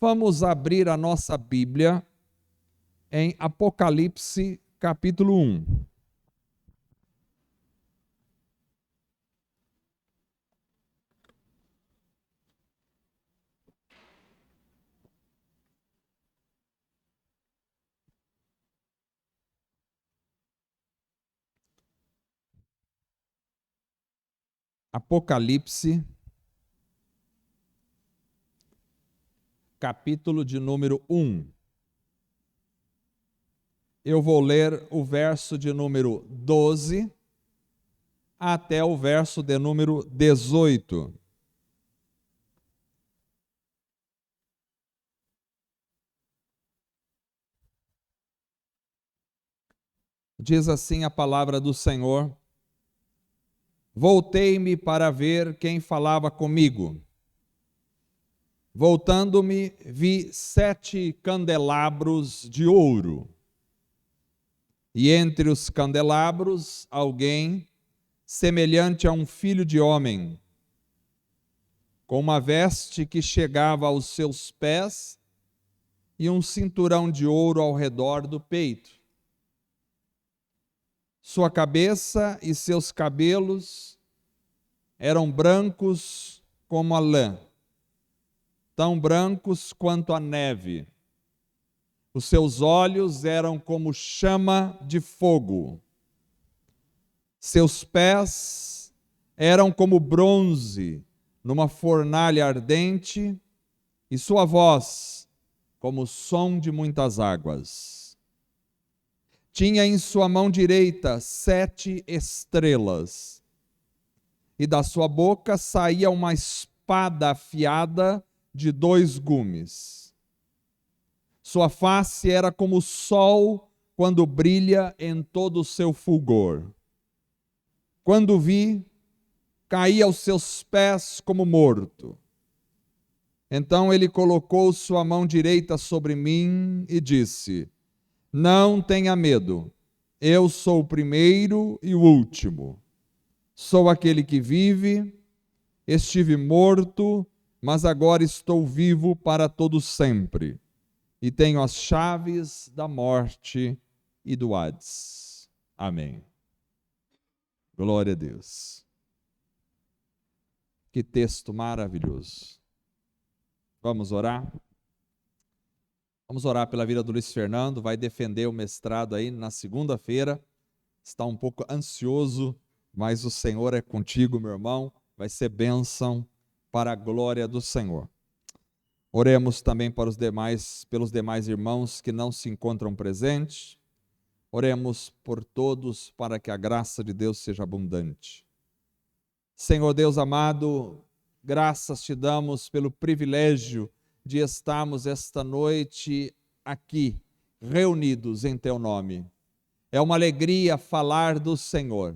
Vamos abrir a nossa Bíblia em Apocalipse, capítulo 1. Apocalipse, capítulo de número 1. Eu vou ler o verso de número 12 até o verso de número 18. Diz assim a palavra do Senhor: Voltei-me para ver quem falava comigo. Voltando-me, vi 7 candelabros de ouro. E entre os candelabros, alguém semelhante a um filho de homem, com uma veste que chegava aos seus pés e um cinturão de ouro ao redor do peito. Sua cabeça e seus cabelos eram brancos como a lã, tão brancos quanto a neve. Os seus olhos eram como chama de fogo. Seus pés eram como bronze numa fornalha ardente, e sua voz como o som de muitas águas. Tinha em sua mão direita 7 estrelas, e da sua boca saía uma espada afiada de 2 gumes. Sua face era como o sol quando brilha em todo o seu fulgor. Quando vi, caí aos seus pés como morto. Então ele colocou sua mão direita sobre mim e disse: Não tenha medo, eu sou o primeiro e o último. Sou aquele que vive, estive morto, mas agora estou vivo para todo sempre, e tenho as chaves da morte e do Hades. Amém. Glória a Deus. Que texto maravilhoso. Vamos orar? Vamos orar pela vida do Luiz Fernando, vai defender o mestrado aí na segunda-feira. Está um pouco ansioso, mas o Senhor é contigo, meu irmão. Vai ser bênção para a glória do Senhor. Oremos também pelos demais irmãos que não se encontram presentes. Oremos por todos para que a graça de Deus seja abundante. Senhor Deus amado, graças te damos pelo privilégio de estarmos esta noite aqui, reunidos em teu nome. É uma alegria falar do Senhor.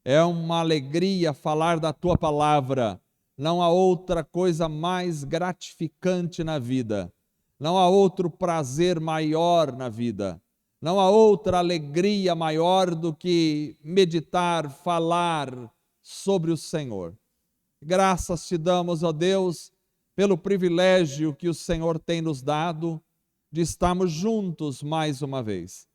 É uma alegria falar da tua palavra. Não há outra coisa mais gratificante na vida. Não há outro prazer maior na vida. Não há outra alegria maior do que meditar, falar sobre o Senhor. Graças te damos, ó Deus, pelo privilégio que o Senhor tem nos dado de estarmos juntos mais uma vez.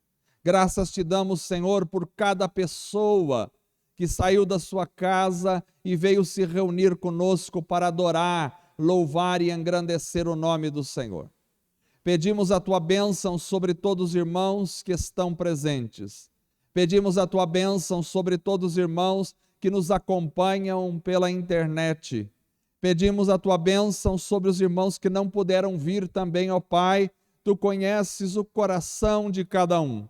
Graças te damos, Senhor, por cada pessoa que saiu da sua casa e veio se reunir conosco para adorar, louvar e engrandecer o nome do Senhor. Pedimos a tua bênção sobre todos os irmãos que estão presentes. Pedimos a tua bênção sobre todos os irmãos que nos acompanham pela internet. Pedimos a tua bênção sobre os irmãos que não puderam vir também, ó Pai. Tu conheces o coração de cada um.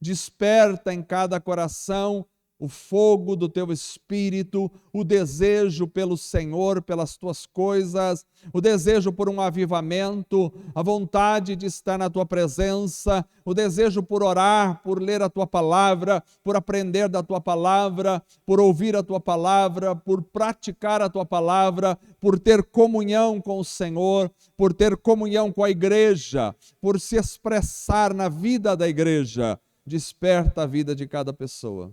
Desperta em cada coração o fogo do teu Espírito, o desejo pelo Senhor, pelas tuas coisas, o desejo por um avivamento, a vontade de estar na tua presença, o desejo por orar, por ler a tua palavra, por aprender da tua palavra, por ouvir a tua palavra, por praticar a tua palavra, por ter comunhão com o Senhor, por ter comunhão com a igreja, por se expressar na vida da igreja. Desperta a vida de cada pessoa.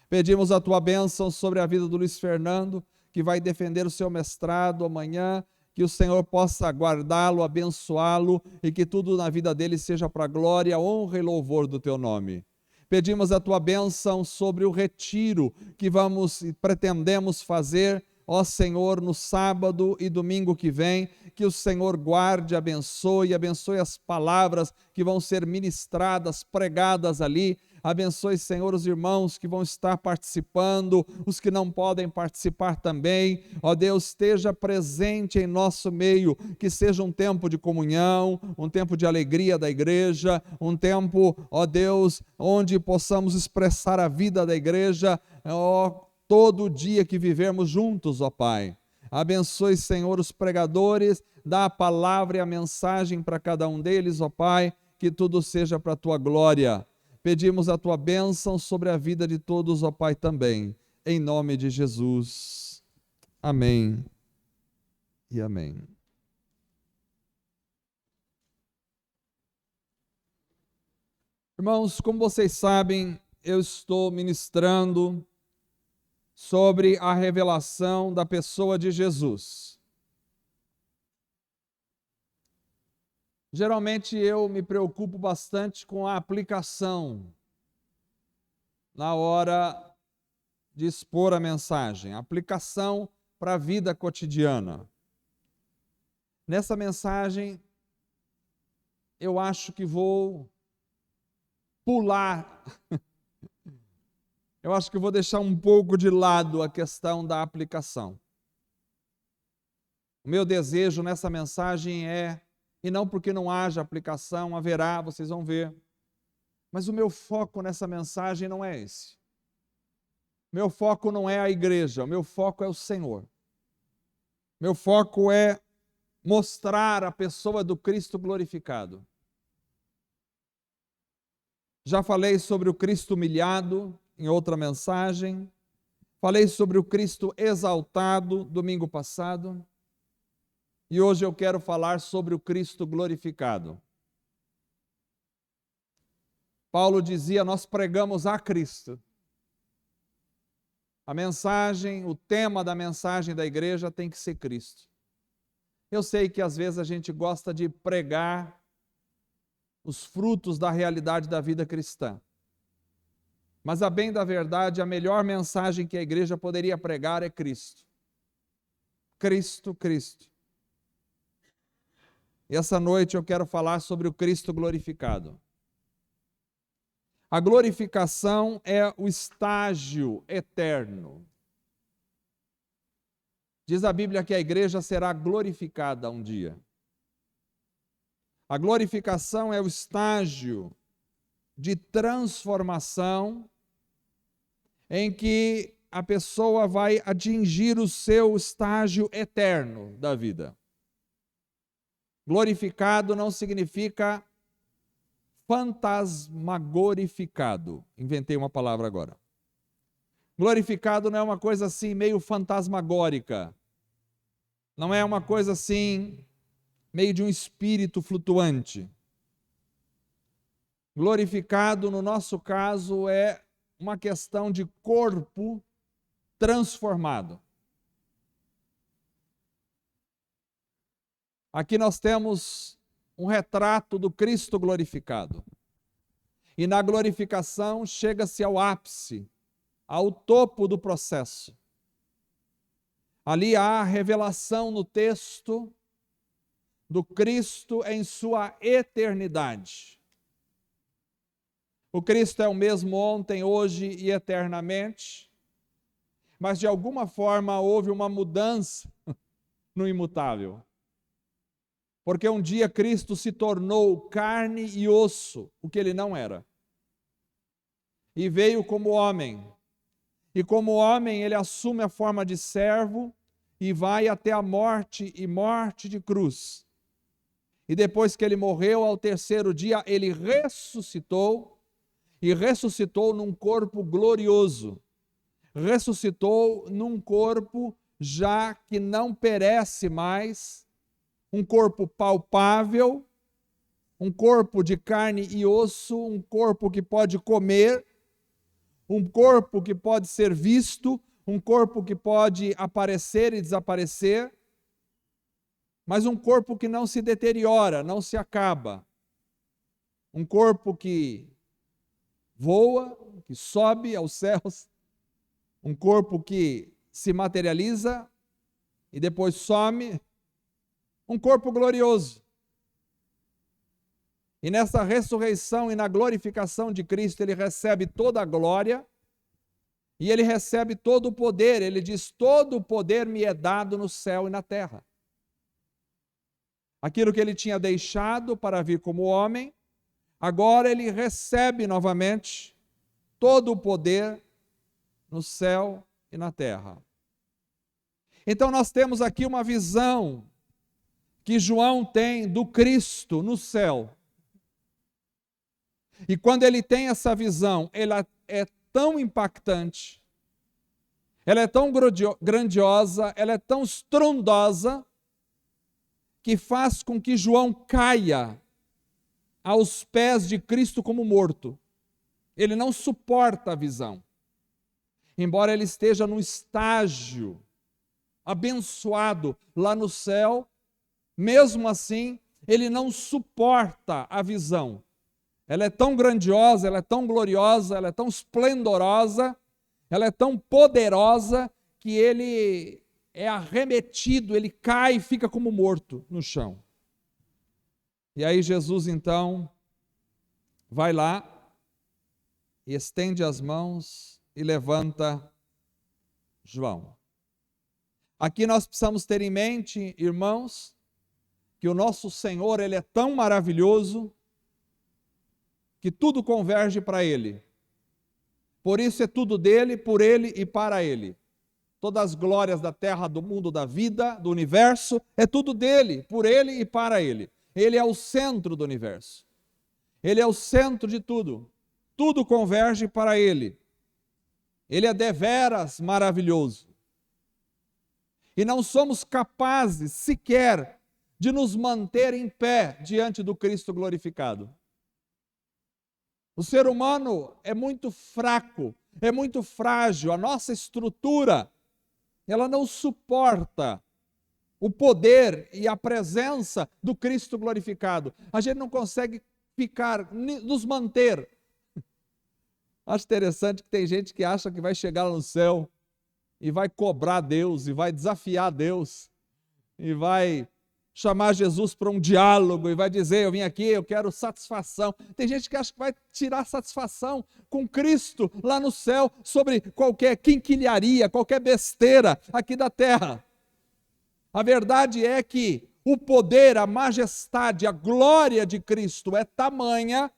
Pedimos a tua bênção sobre a vida do Luiz Fernando, que vai defender o seu mestrado amanhã, que o Senhor possa guardá-lo, abençoá-lo e que tudo na vida dele seja para a glória, honra e louvor do teu nome. Pedimos a tua bênção sobre o retiro que vamos e pretendemos fazer, ó Senhor, no sábado e domingo que vem, que o Senhor guarde, abençoe as palavras que vão ser ministradas, pregadas ali. Abençoe, Senhor, os irmãos que vão estar participando, os que não podem participar também. Ó Deus, esteja presente em nosso meio, que seja um tempo de comunhão, um tempo de alegria da igreja, um tempo, ó Deus, onde possamos expressar a vida da igreja, ó, todo dia que vivermos juntos, ó Pai. Abençoe, Senhor, os pregadores, dá a palavra e a mensagem para cada um deles, ó Pai, que tudo seja para a tua glória. Pedimos a tua bênção sobre a vida de todos, ó Pai, também. Em nome de Jesus. Amém e amém. Irmãos, como vocês sabem, eu estou ministrando sobre a revelação da pessoa de Jesus. Geralmente eu me preocupo bastante com a aplicação na hora de expor a mensagem, aplicação para a vida cotidiana. Nessa mensagem, eu acho que vou pular, eu acho que vou deixar um pouco de lado a questão da aplicação. O meu desejo nessa mensagem é, e não porque não haja aplicação, haverá, vocês vão ver, mas o meu foco nessa mensagem não é esse. Meu foco não é a igreja, o meu foco é o Senhor. Meu foco é mostrar a pessoa do Cristo glorificado. Já falei sobre o Cristo humilhado em outra mensagem. Falei sobre o Cristo exaltado domingo passado. E hoje eu quero falar sobre o Cristo glorificado. Paulo dizia: nós pregamos a Cristo. A mensagem, o tema da mensagem da igreja tem que ser Cristo. Eu sei que às vezes a gente gosta de pregar os frutos da realidade da vida cristã. Mas, a bem da verdade, a melhor mensagem que a igreja poderia pregar é Cristo. Cristo, Cristo. E essa noite eu quero falar sobre o Cristo glorificado. A glorificação é o estágio eterno. Diz a Bíblia que a igreja será glorificada um dia. A glorificação é o estágio de transformação em que a pessoa vai atingir o seu estágio eterno da vida. Glorificado não significa fantasmagorificado. Inventei uma palavra agora. Glorificado não é uma coisa assim meio fantasmagórica. Não é uma coisa assim meio de um espírito flutuante. Glorificado, no nosso caso, é uma questão de corpo transformado. Aqui nós temos um retrato do Cristo glorificado. E na glorificação chega-se ao ápice, ao topo do processo. Ali há a revelação no texto do Cristo em sua eternidade. O Cristo é o mesmo ontem, hoje e eternamente, mas de alguma forma houve uma mudança no imutável. Porque um dia Cristo se tornou carne e osso, o que ele não era. E veio como homem. E como homem ele assume a forma de servo e vai até a morte e morte de cruz. E depois que ele morreu, ao terceiro dia, ele ressuscitou, e ressuscitou num corpo glorioso. Ressuscitou num corpo já que não perece mais, um corpo palpável, um corpo de carne e osso, um corpo que pode comer, um corpo que pode ser visto, um corpo que pode aparecer e desaparecer. mas um corpo que não se deteriora, não se acaba. Um corpo que voa, que sobe aos céus, um corpo que se materializa e depois some, um corpo glorioso. E nessa ressurreição e na glorificação de Cristo, ele recebe toda a glória e ele recebe todo o poder. Ele diz: todo o poder me é dado no céu e na terra. Aquilo que ele tinha deixado para vir como homem, agora ele recebe novamente todo o poder no céu e na terra. Então nós temos aqui uma visão que João tem do Cristo no céu. E quando ele tem essa visão, ela é tão impactante, ela é tão grandiosa, ela é tão estrondosa, que faz com que João caia aos pés de Cristo como morto. Ele não suporta a visão. Embora ele esteja num estágio abençoado lá no céu, mesmo assim, ele não suporta a visão. Ela é tão grandiosa, ela é tão gloriosa, ela é tão esplendorosa, ela é tão poderosa, que ele é arremetido, ele cai e fica como morto no chão. E aí Jesus então vai lá, e estende as mãos e levanta João. Aqui nós precisamos ter em mente, irmãos, que o nosso Senhor, ele é tão maravilhoso, que tudo converge para ele. Por isso é tudo dele, por ele e para ele. Todas as glórias da terra, do mundo, da vida, do universo, é tudo dele, por ele e para ele. Ele é o centro do universo. Ele é o centro de tudo. Tudo converge para ele. Ele é deveras maravilhoso. E não somos capazes sequer de nos manter em pé diante do Cristo glorificado. O ser humano é muito fraco, é muito frágil, a nossa estrutura, ela não suporta o poder e a presença do Cristo glorificado. A gente não consegue nos manter. Acho interessante que tem gente que acha que vai chegar lá no céu e vai cobrar Deus, e vai desafiar Deus, e vai chamar Jesus para um diálogo e vai dizer: eu vim aqui, eu quero satisfação. Tem gente que acha que vai tirar satisfação com Cristo lá no céu sobre qualquer quinquilharia, qualquer besteira aqui da terra. A verdade é que o poder, a majestade, a glória de Cristo é tamanha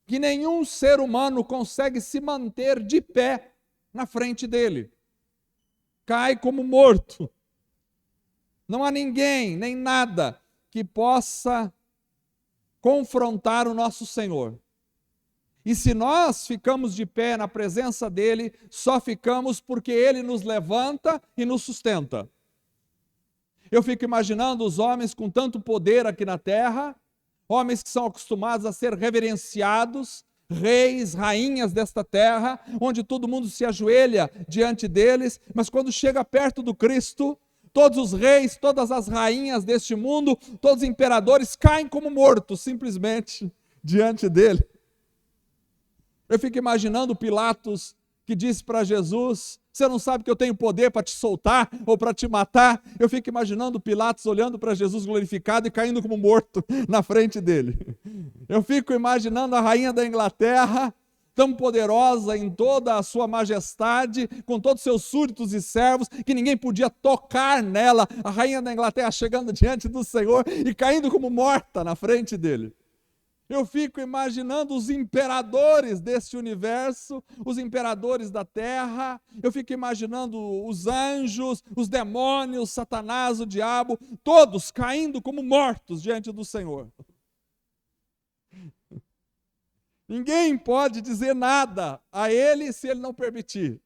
que nenhum ser humano consegue se manter de pé na frente dele. Cai como morto. Não há ninguém, nem nada, que possa confrontar o nosso Senhor. E se nós ficamos de pé na presença dele, só ficamos porque ele nos levanta e nos sustenta. Eu fico imaginando os homens com tanto poder aqui na terra, homens que são acostumados a ser reverenciados, reis, rainhas desta terra, onde todo mundo se ajoelha diante deles, mas quando chega perto do Cristo, todos os reis, todas as rainhas deste mundo, todos os imperadores caem como mortos, simplesmente, diante dele. Eu fico imaginando Pilatos, que disse para Jesus: você não sabe que eu tenho poder para te soltar ou para te matar? Eu fico imaginando Pilatos olhando para Jesus glorificado e caindo como morto na frente dele. Eu fico imaginando a rainha da Inglaterra, tão poderosa em toda a sua majestade, com todos os seus súditos e servos, que ninguém podia tocar nela, a rainha da Inglaterra chegando diante do Senhor e caindo como morta na frente dele. Eu fico imaginando os imperadores deste universo, os imperadores da terra, eu fico imaginando os anjos, os demônios, Satanás, o diabo, todos caindo como mortos diante do Senhor. Ninguém pode dizer nada a ele se ele não permitir.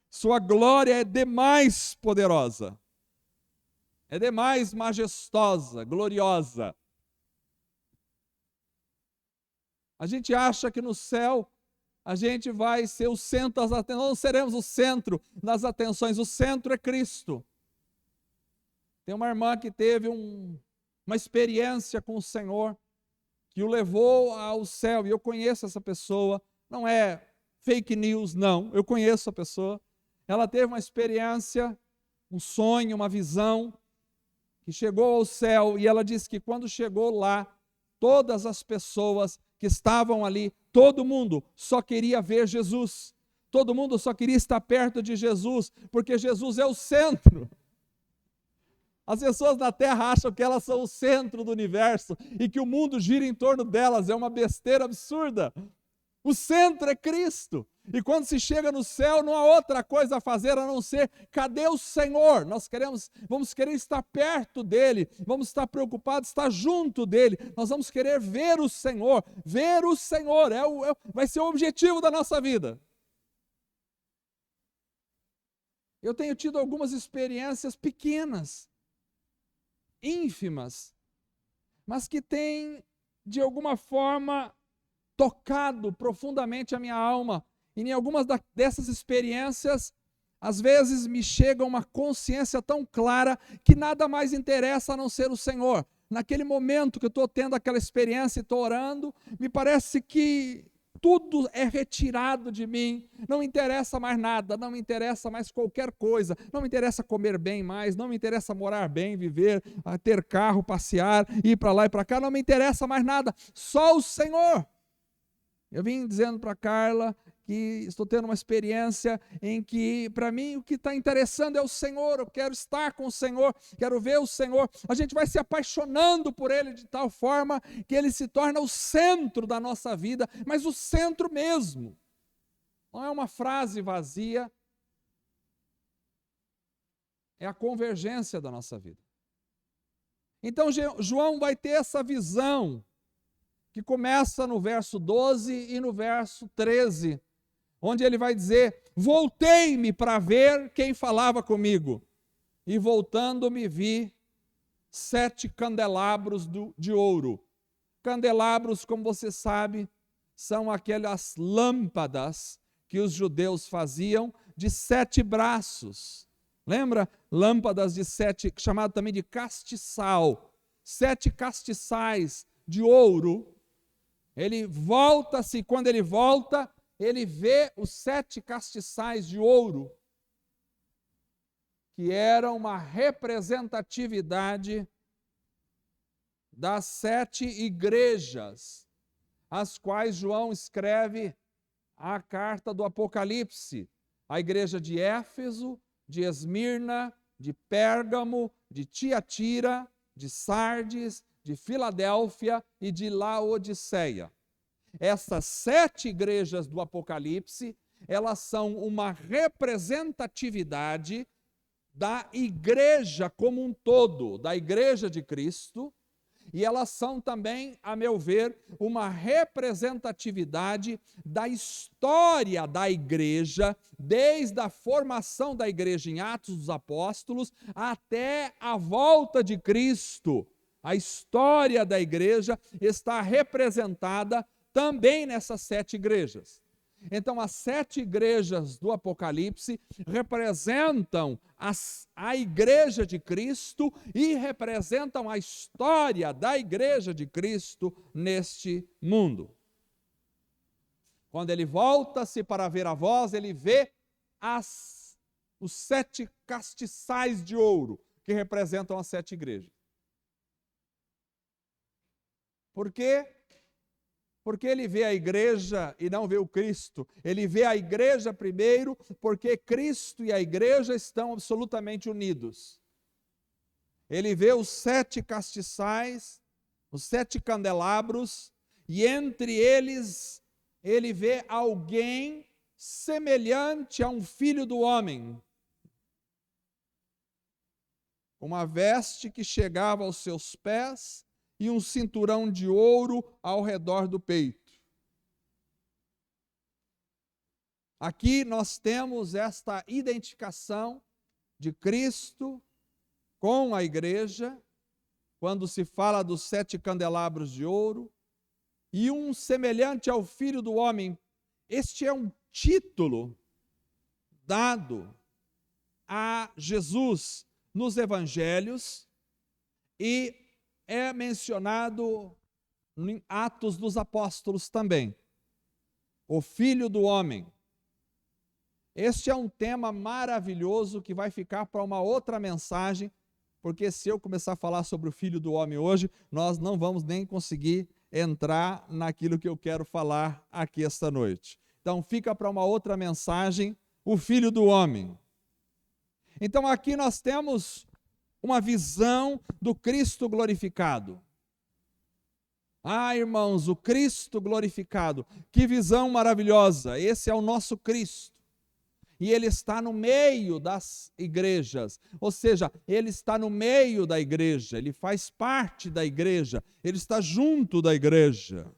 Sua glória é demais poderosa, é demais majestosa, gloriosa. A gente acha que no céu a gente vai ser o centro das atenções. Não seremos o centro das atenções, o centro é Cristo. Tem uma irmã que teve uma experiência com o Senhor, que o levou ao céu, e eu conheço essa pessoa, não é fake news, não, eu conheço a pessoa. Ela teve uma experiência, um sonho, uma visão, que chegou ao céu, e ela disse que quando chegou lá, todas as pessoas que estavam ali, todo mundo só queria ver Jesus, todo mundo só queria estar perto de Jesus, porque Jesus é o centro. As pessoas na Terra acham que elas são o centro do universo e que o mundo gira em torno delas, é uma besteira absurda. O centro é Cristo. E quando se chega no céu, não há outra coisa a fazer a não ser, cadê o Senhor? Vamos querer estar perto dele, vamos estar preocupados, estar junto dele, nós vamos querer ver o Senhor, vai ser o objetivo da nossa vida. Eu tenho tido algumas experiências pequenas, ínfimas, mas que têm, de alguma forma, tocado profundamente a minha alma. E em algumas dessas experiências, às vezes me chega uma consciência tão clara que nada mais interessa a não ser o Senhor. Naquele momento que eu estou tendo aquela experiência e estou orando, me parece que tudo é retirado de mim, não me interessa mais nada, não me interessa mais qualquer coisa, não me interessa comer bem mais, não me interessa morar bem, viver, ter carro, passear, ir para lá e para cá, não me interessa mais nada, só o Senhor. Eu vim dizendo para a Carla que estou tendo uma experiência em que, para mim, o que está interessando é o Senhor, eu quero estar com o Senhor, quero ver o Senhor, a gente vai se apaixonando por Ele de tal forma que Ele se torna o centro da nossa vida, mas o centro mesmo, não é uma frase vazia, é a convergência da nossa vida. Então João vai ter essa visão, que começa no verso 12 e no verso 13, onde ele vai dizer, voltei-me para ver quem falava comigo, e voltando-me vi 7 candelabros de ouro. Candelabros, como você sabe, são aquelas lâmpadas que os judeus faziam de 7 braços. Lembra? Lâmpadas de 7, chamado também de castiçal. 7 castiçais de ouro. Ele volta-se, quando ele volta, ele vê os 7 castiçais de ouro, que eram uma representatividade das 7 igrejas, as quais João escreve a carta do Apocalipse, a igreja de Éfeso, de Esmirna, de Pérgamo, de Tiatira, de Sardes, de Filadélfia e de Laodiceia. Essas 7 igrejas do Apocalipse, elas são uma representatividade da igreja como um todo, da igreja de Cristo, e elas são também, a meu ver, uma representatividade da história da igreja, desde a formação da igreja em Atos dos Apóstolos até a volta de Cristo. A história da igreja está representada também nessas 7 igrejas. Então, as 7 igrejas do Apocalipse representam a igreja de Cristo e representam a história da igreja de Cristo neste mundo. Quando ele volta-se para ver a voz, ele vê os 7 castiçais de ouro que representam as 7 igrejas. Por quê? Porque ele vê a igreja e não vê o Cristo. Ele vê a igreja primeiro, porque Cristo e a igreja estão absolutamente unidos. Ele vê os 7 castiçais, os 7 candelabros, e entre eles, ele vê alguém semelhante a um filho do homem. Uma veste que chegava aos seus pés, e um cinturão de ouro ao redor do peito. Aqui nós temos esta identificação de Cristo com a igreja, quando se fala dos 7 candelabros de ouro, e um semelhante ao Filho do Homem. Este é um título dado a Jesus nos evangelhos, e é mencionado em Atos dos Apóstolos também. O Filho do Homem. Este é um tema maravilhoso que vai ficar para uma outra mensagem, porque se eu começar a falar sobre o Filho do Homem hoje, nós não vamos nem conseguir entrar naquilo que eu quero falar aqui esta noite. Então fica para uma outra mensagem, o Filho do Homem. Então aqui nós temos uma visão do Cristo glorificado. Ah, irmãos, o Cristo glorificado, que visão maravilhosa, esse é o nosso Cristo. E ele está no meio das igrejas, ou seja, ele está no meio da igreja, ele faz parte da igreja, ele está junto da igreja.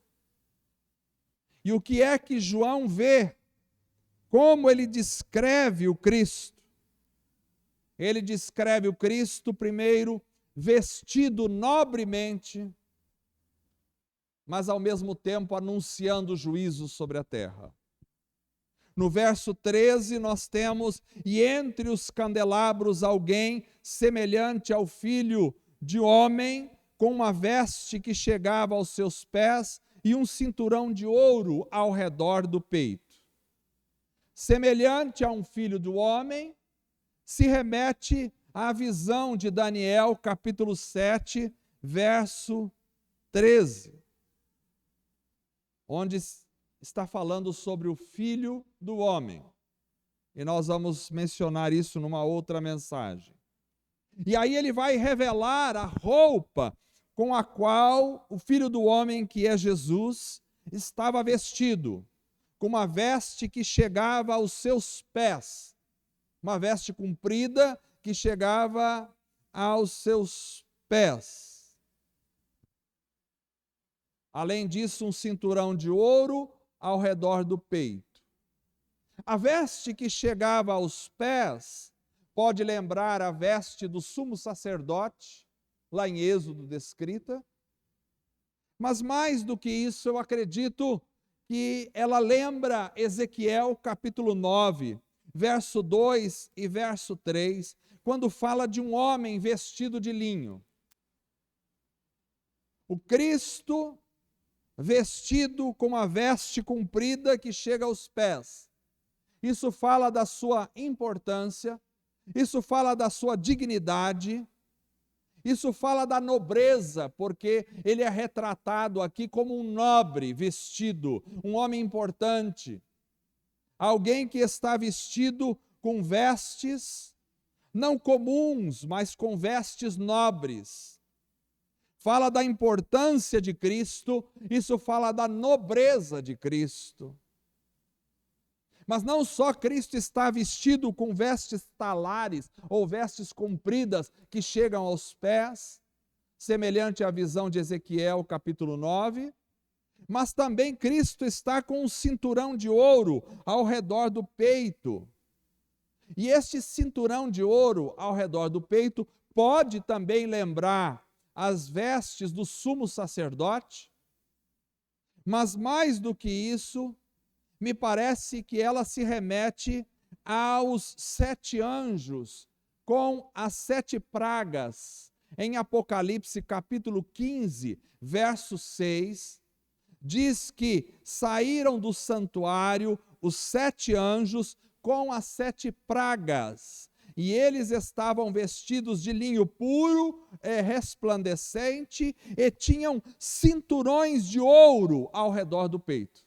E o que é que João vê? Como ele descreve o Cristo? Ele descreve o Cristo, primeiro, vestido nobremente, mas ao mesmo tempo anunciando juízo sobre a terra. No verso 13 nós temos, e entre os candelabros alguém semelhante ao Filho de Homem, com uma veste que chegava aos seus pés e um cinturão de ouro ao redor do peito. Semelhante a um Filho do Homem, se remete à visão de Daniel, capítulo 7, verso 13, onde está falando sobre o Filho do Homem. E nós vamos mencionar isso numa outra mensagem. E aí ele vai revelar a roupa com a qual o Filho do Homem, que é Jesus, estava vestido, com uma veste que chegava aos seus pés, uma veste comprida que chegava aos seus pés. Além disso, um cinturão de ouro ao redor do peito. A veste que chegava aos pés pode lembrar a veste do sumo sacerdote, lá em Êxodo descrita, mas mais do que isso, eu acredito que ela lembra Ezequiel capítulo 9, verso 2 e verso 3, quando fala de um homem vestido de linho. O Cristo vestido com uma veste comprida que chega aos pés. Isso fala da sua importância, isso fala da sua dignidade, isso fala da nobreza, porque ele é retratado aqui como um nobre vestido, um homem importante, alguém que está vestido com vestes não comuns, mas com vestes nobres. Fala da importância de Cristo, isso fala da nobreza de Cristo. Mas não só Cristo está vestido com vestes talares, ou vestes compridas que chegam aos pés, semelhante à visão de Ezequiel capítulo 9, mas também Cristo está com um cinturão de ouro ao redor do peito. E este cinturão de ouro ao redor do peito pode também lembrar as vestes do sumo sacerdote, mas mais do que isso, me parece que ela se remete aos 7 anjos com as 7 pragas. Em Apocalipse capítulo 15, verso 6, diz que saíram do santuário os 7 anjos com as 7 pragas. E eles estavam vestidos de linho puro, resplandecente, e tinham cinturões de ouro ao redor do peito.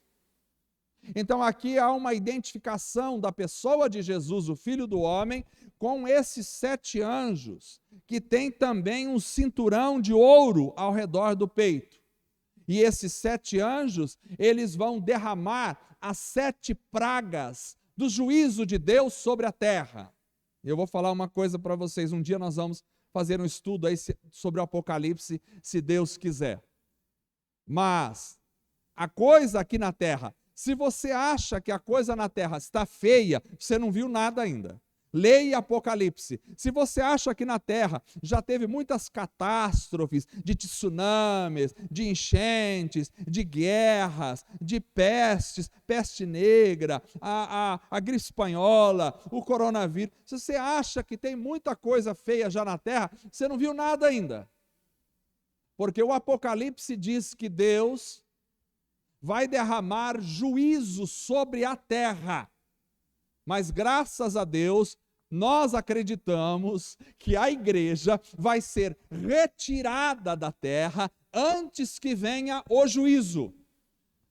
Então aqui há uma identificação da pessoa de Jesus, o Filho do Homem, com esses 7 anjos, que tem também um cinturão de ouro ao redor do peito. E esses 7 anjos, eles vão derramar as 7 pragas do juízo de Deus sobre a terra. Eu vou falar uma coisa para vocês, um dia nós vamos fazer um estudo aí sobre o Apocalipse, se Deus quiser. Mas a coisa aqui na terra, se você acha que a coisa na terra está feia, você não viu nada ainda. Leia Apocalipse. Se você acha que na terra já teve muitas catástrofes, de tsunamis, de enchentes, de guerras, de pestes, peste negra, a gripe espanhola, o coronavírus, se você acha que tem muita coisa feia já na terra, você não viu nada ainda. Porque o Apocalipse diz que Deus vai derramar juízo sobre a terra. Mas graças a Deus, nós acreditamos que a igreja vai ser retirada da terra antes que venha o juízo.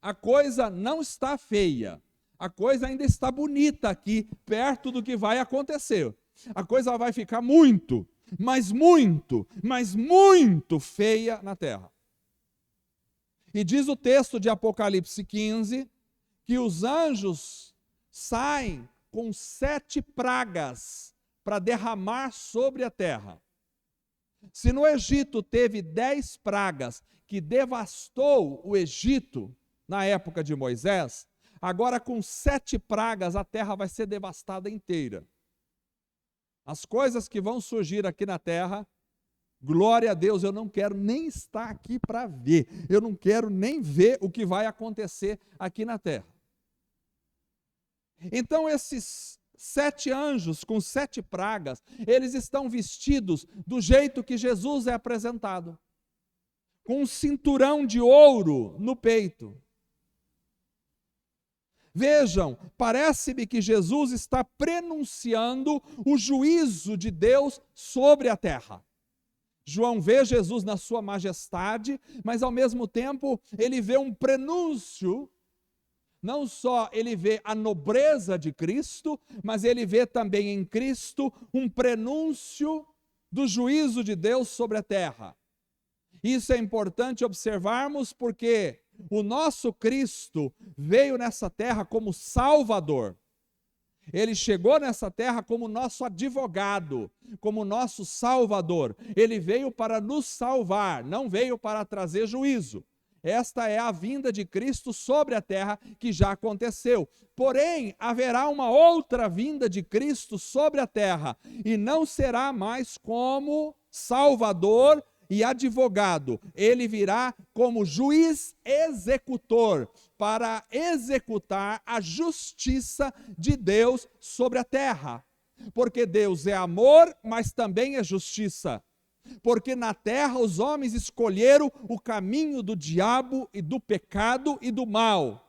A coisa não está feia, a coisa ainda está bonita aqui, perto do que vai acontecer. A coisa vai ficar muito, mas muito feia na terra. E diz o texto de Apocalipse 15, que os anjos saem com 7 pragas para derramar sobre a terra. Se no Egito teve 10 pragas que devastou o Egito na época de Moisés, agora com 7 pragas a terra vai ser devastada inteira. As coisas que vão surgir aqui na terra, glória a Deus, eu não quero nem estar aqui para ver, eu não quero nem ver o que vai acontecer aqui na terra. Então esses 7 anjos com 7 pragas, eles estão vestidos do jeito que Jesus é apresentado, com um cinturão de ouro no peito. Vejam, parece-me que Jesus está prenunciando o juízo de Deus sobre a terra. João vê Jesus na sua majestade, mas ao mesmo tempo ele vê um prenúncio. Não só ele vê a nobreza de Cristo, mas ele vê também em Cristo um prenúncio do juízo de Deus sobre a terra. Isso é importante observarmos porque o nosso Cristo veio nessa terra como Salvador. Ele chegou nessa terra como nosso advogado, como nosso Salvador. Ele veio para nos salvar, não veio para trazer juízo. Esta é a vinda de Cristo sobre a terra que já aconteceu. Porém, haverá uma outra vinda de Cristo sobre a terra, e não será mais como Salvador e advogado. Ele virá como juiz executor, para executar a justiça de Deus sobre a terra. Porque Deus é amor, mas também é justiça. Porque na terra os homens escolheram o caminho do diabo e do pecado e do mal.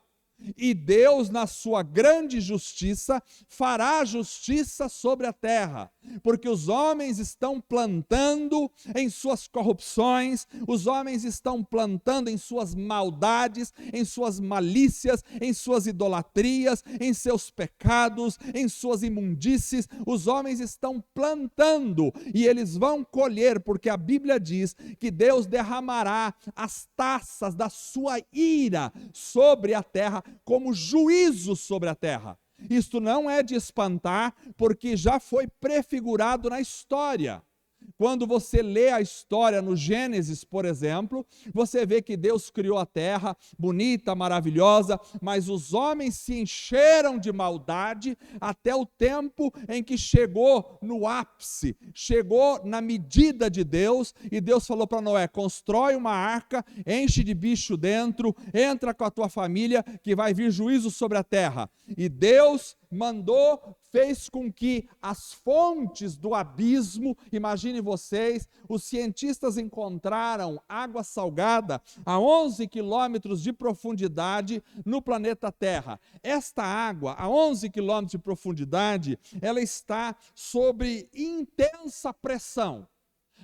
E Deus, na sua grande justiça, fará justiça sobre a terra, porque os homens estão plantando em suas corrupções, os homens estão plantando em suas maldades, em suas malícias, em suas idolatrias, em seus pecados, em suas imundícies. Os homens estão plantando e eles vão colher, porque a Bíblia diz que Deus derramará as taças da sua ira sobre a terra, como juízo sobre a terra. Isto não é de espantar, porque já foi prefigurado na história. Quando você lê a história no Gênesis, por exemplo, você vê que Deus criou a terra, bonita, maravilhosa, mas os homens se encheram de maldade até o tempo em que chegou no ápice, chegou na medida de Deus, e Deus falou para Noé: constrói uma arca, enche de bicho dentro, entra com a tua família, que vai vir juízo sobre a terra. E Deus mandou, fez com que as fontes do abismo, imagine vocês, os cientistas encontraram água salgada a 11 quilômetros de profundidade no planeta Terra. Esta água, a 11 quilômetros de profundidade, ela está sob intensa pressão.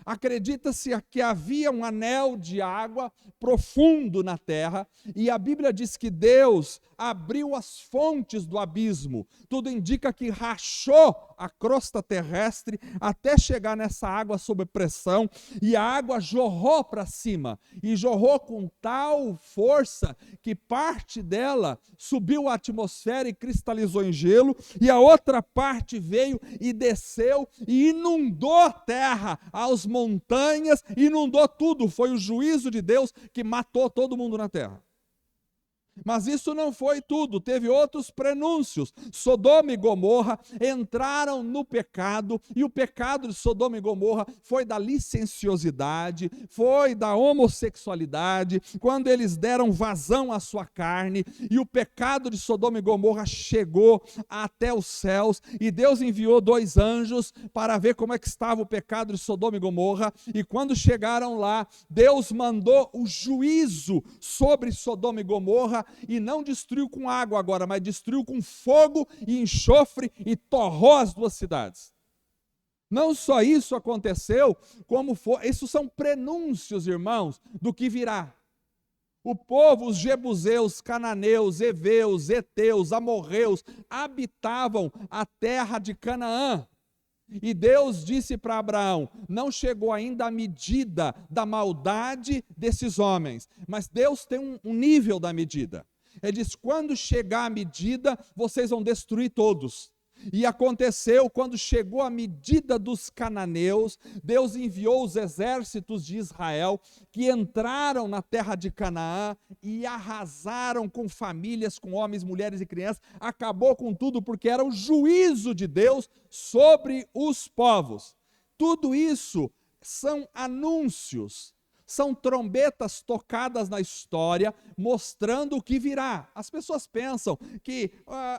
Acredita-se que havia um anel de água profundo na terra, e a Bíblia diz que Deus abriu as fontes do abismo. Tudo indica que rachou a crosta terrestre até chegar nessa água sob pressão, e a água jorrou para cima, e jorrou com tal força que parte dela subiu à atmosfera e cristalizou em gelo, e a outra parte veio e desceu e inundou a terra, as montanhas, inundou tudo. Foi o juízo de Deus que matou todo mundo na terra. Mas isso não foi tudo, teve outros prenúncios. Sodoma e Gomorra entraram no pecado, e o pecado de Sodoma e Gomorra foi da licenciosidade, foi da homossexualidade, quando eles deram vazão à sua carne, e o pecado de Sodoma e Gomorra chegou até os céus, e Deus enviou 2 anjos para ver como é que estava o pecado de Sodoma e Gomorra, e quando chegaram lá, Deus mandou o juízo sobre Sodoma e Gomorra, e não destruiu com água agora, mas destruiu com fogo e enxofre e torrou as 2 cidades. Não só isso aconteceu, como foi, isso são prenúncios, irmãos, do que virá. O povo, os jebuseus, cananeus, heveus, heteus, amorreus, habitavam a terra de Canaã. E Deus disse para Abraão, não chegou ainda a medida da maldade desses homens, mas Deus tem um nível da medida. Ele diz, quando chegar a medida, vocês vão destruir todos. E aconteceu, quando chegou a medida dos cananeus, Deus enviou os exércitos de Israel, que entraram na terra de Canaã e arrasaram com famílias, com homens, mulheres e crianças, acabou com tudo, porque era o juízo de Deus sobre os povos. Tudo isso são anúncios, são trombetas tocadas na história, mostrando o que virá. As pessoas pensam que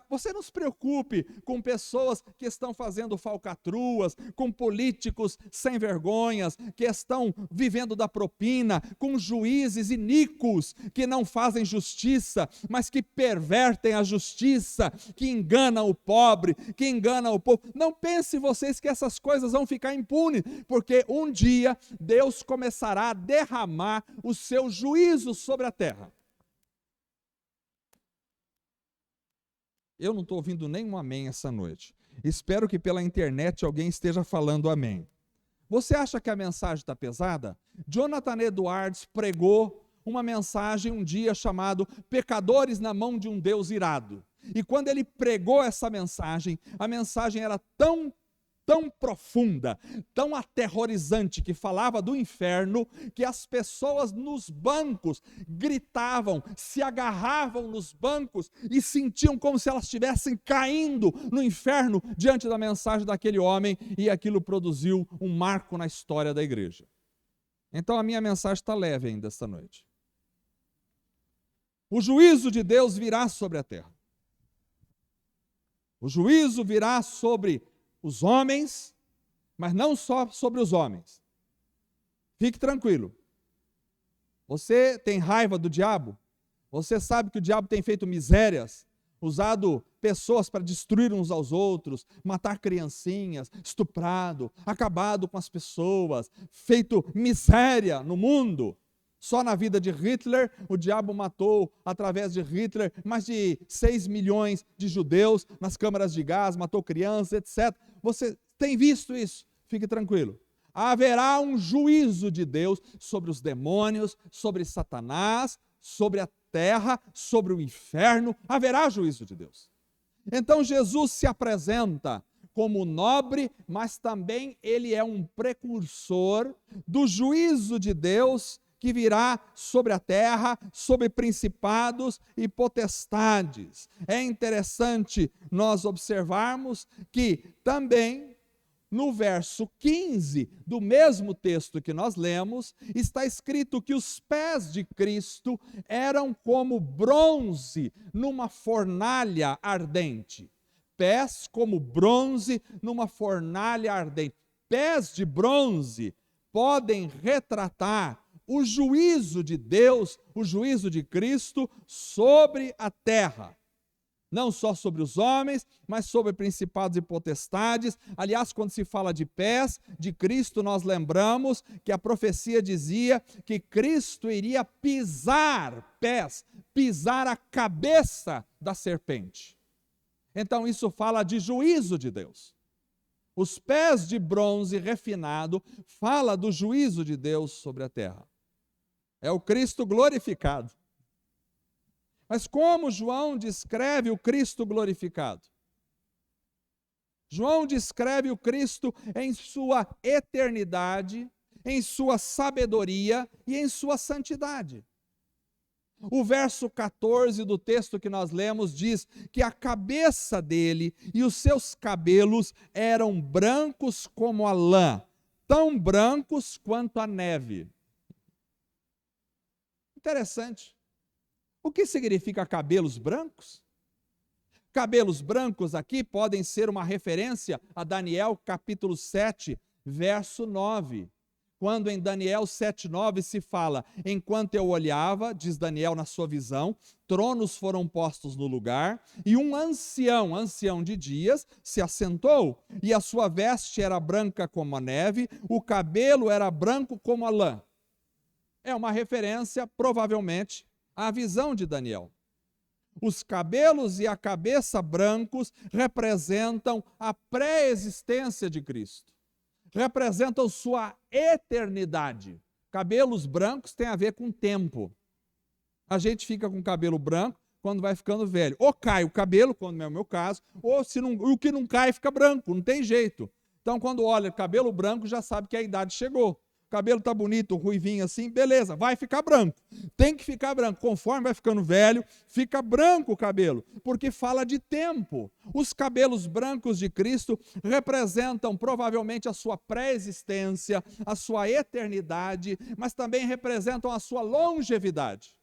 você não se preocupe com pessoas que estão fazendo falcatruas, com políticos sem vergonhas, que estão vivendo da propina, com juízes iníquos que não fazem justiça, mas que pervertem a justiça, que enganam o pobre, que enganam o povo. Não pense vocês que essas coisas vão ficar impunes, porque um dia Deus começará a derramar o seu juízo sobre a terra. Eu não estou ouvindo nenhum amém essa noite. Espero que pela internet alguém esteja falando amém. Você acha que a mensagem está pesada? Jonathan Edwards pregou uma mensagem um dia chamado Pecadores na mão de um Deus irado. E quando ele pregou essa mensagem, a mensagem era tão profunda, tão aterrorizante, que falava do inferno, que as pessoas nos bancos gritavam, se agarravam nos bancos e sentiam como se elas estivessem caindo no inferno diante da mensagem daquele homem, e aquilo produziu um marco na história da igreja. Então a minha mensagem está leve ainda esta noite. O juízo de Deus virá sobre a terra. O juízo virá sobre os homens, mas não só sobre os homens. Fique tranquilo. Você tem raiva do diabo? Você sabe que o diabo tem feito misérias, usado pessoas para destruir uns aos outros, matar criancinhas, estuprado, acabado com as pessoas, feito miséria no mundo. Só na vida de Hitler, o diabo matou, através de Hitler, mais de 6 milhões de judeus nas câmaras de gás, matou crianças, etc. Você tem visto isso? Fique tranquilo. Haverá um juízo de Deus sobre os demônios, sobre Satanás, sobre a terra, sobre o inferno. Haverá juízo de Deus. Então Jesus se apresenta como nobre, mas também ele é um precursor do juízo de Deus que virá sobre a terra, sobre principados e potestades. É interessante nós observarmos que também no verso 15 do mesmo texto que nós lemos, está escrito que os pés de Cristo eram como bronze numa fornalha ardente. Pés como bronze numa fornalha ardente. Pés de bronze podem retratar o juízo de Deus, o juízo de Cristo sobre a terra. Não só sobre os homens, mas sobre principados e potestades. Aliás, quando se fala de pés de Cristo, nós lembramos que a profecia dizia que Cristo iria pisar pés, pisar a cabeça da serpente. Então isso fala de juízo de Deus. Os pés de bronze refinado fala do juízo de Deus sobre a terra. É o Cristo glorificado. Mas como João descreve o Cristo glorificado? João descreve o Cristo em sua eternidade, em sua sabedoria e em sua santidade. O verso 14 do texto que nós lemos diz que a cabeça dele e os seus cabelos eram brancos como a lã, tão brancos quanto a neve. Interessante. O que significa cabelos brancos? Cabelos brancos aqui podem ser uma referência a Daniel capítulo 7, verso 9. Quando em Daniel 7,9 se fala, enquanto eu olhava, diz Daniel na sua visão, tronos foram postos no lugar, e um ancião de dias, se assentou, e a sua veste era branca como a neve, o cabelo era branco como a lã. É uma referência, provavelmente, à visão de Daniel. Os cabelos e a cabeça brancos representam a pré-existência de Cristo. Representam sua eternidade. Cabelos brancos tem a ver com tempo. A gente fica com cabelo branco quando vai ficando velho. Ou cai o cabelo, quando é o meu caso, ou se não, o que não cai fica branco, não tem jeito. Então, quando olha cabelo branco, já sabe que a idade chegou. O cabelo tá bonito, ruivinho assim, beleza, vai ficar branco. Tem que ficar branco. Conforme vai ficando velho, fica branco o cabelo, porque fala de tempo. Os cabelos brancos de Cristo representam provavelmente a sua pré-existência, a sua eternidade, mas também representam a sua longevidade.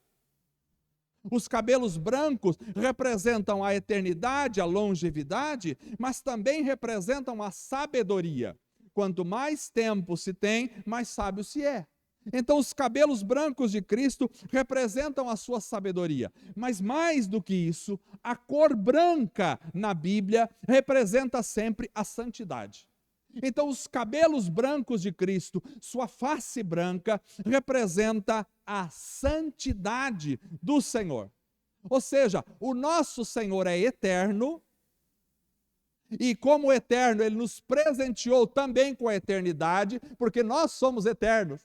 Os cabelos brancos representam a eternidade, a longevidade, mas também representam a sabedoria. Quanto mais tempo se tem, mais sábio se é. Então, os cabelos brancos de Cristo representam a sua sabedoria. Mas mais do que isso, a cor branca na Bíblia representa sempre a santidade. Então, os cabelos brancos de Cristo, sua face branca, representa a santidade do Senhor. Ou seja, o nosso Senhor é eterno, e como eterno, Ele nos presenteou também com a eternidade, porque nós somos eternos.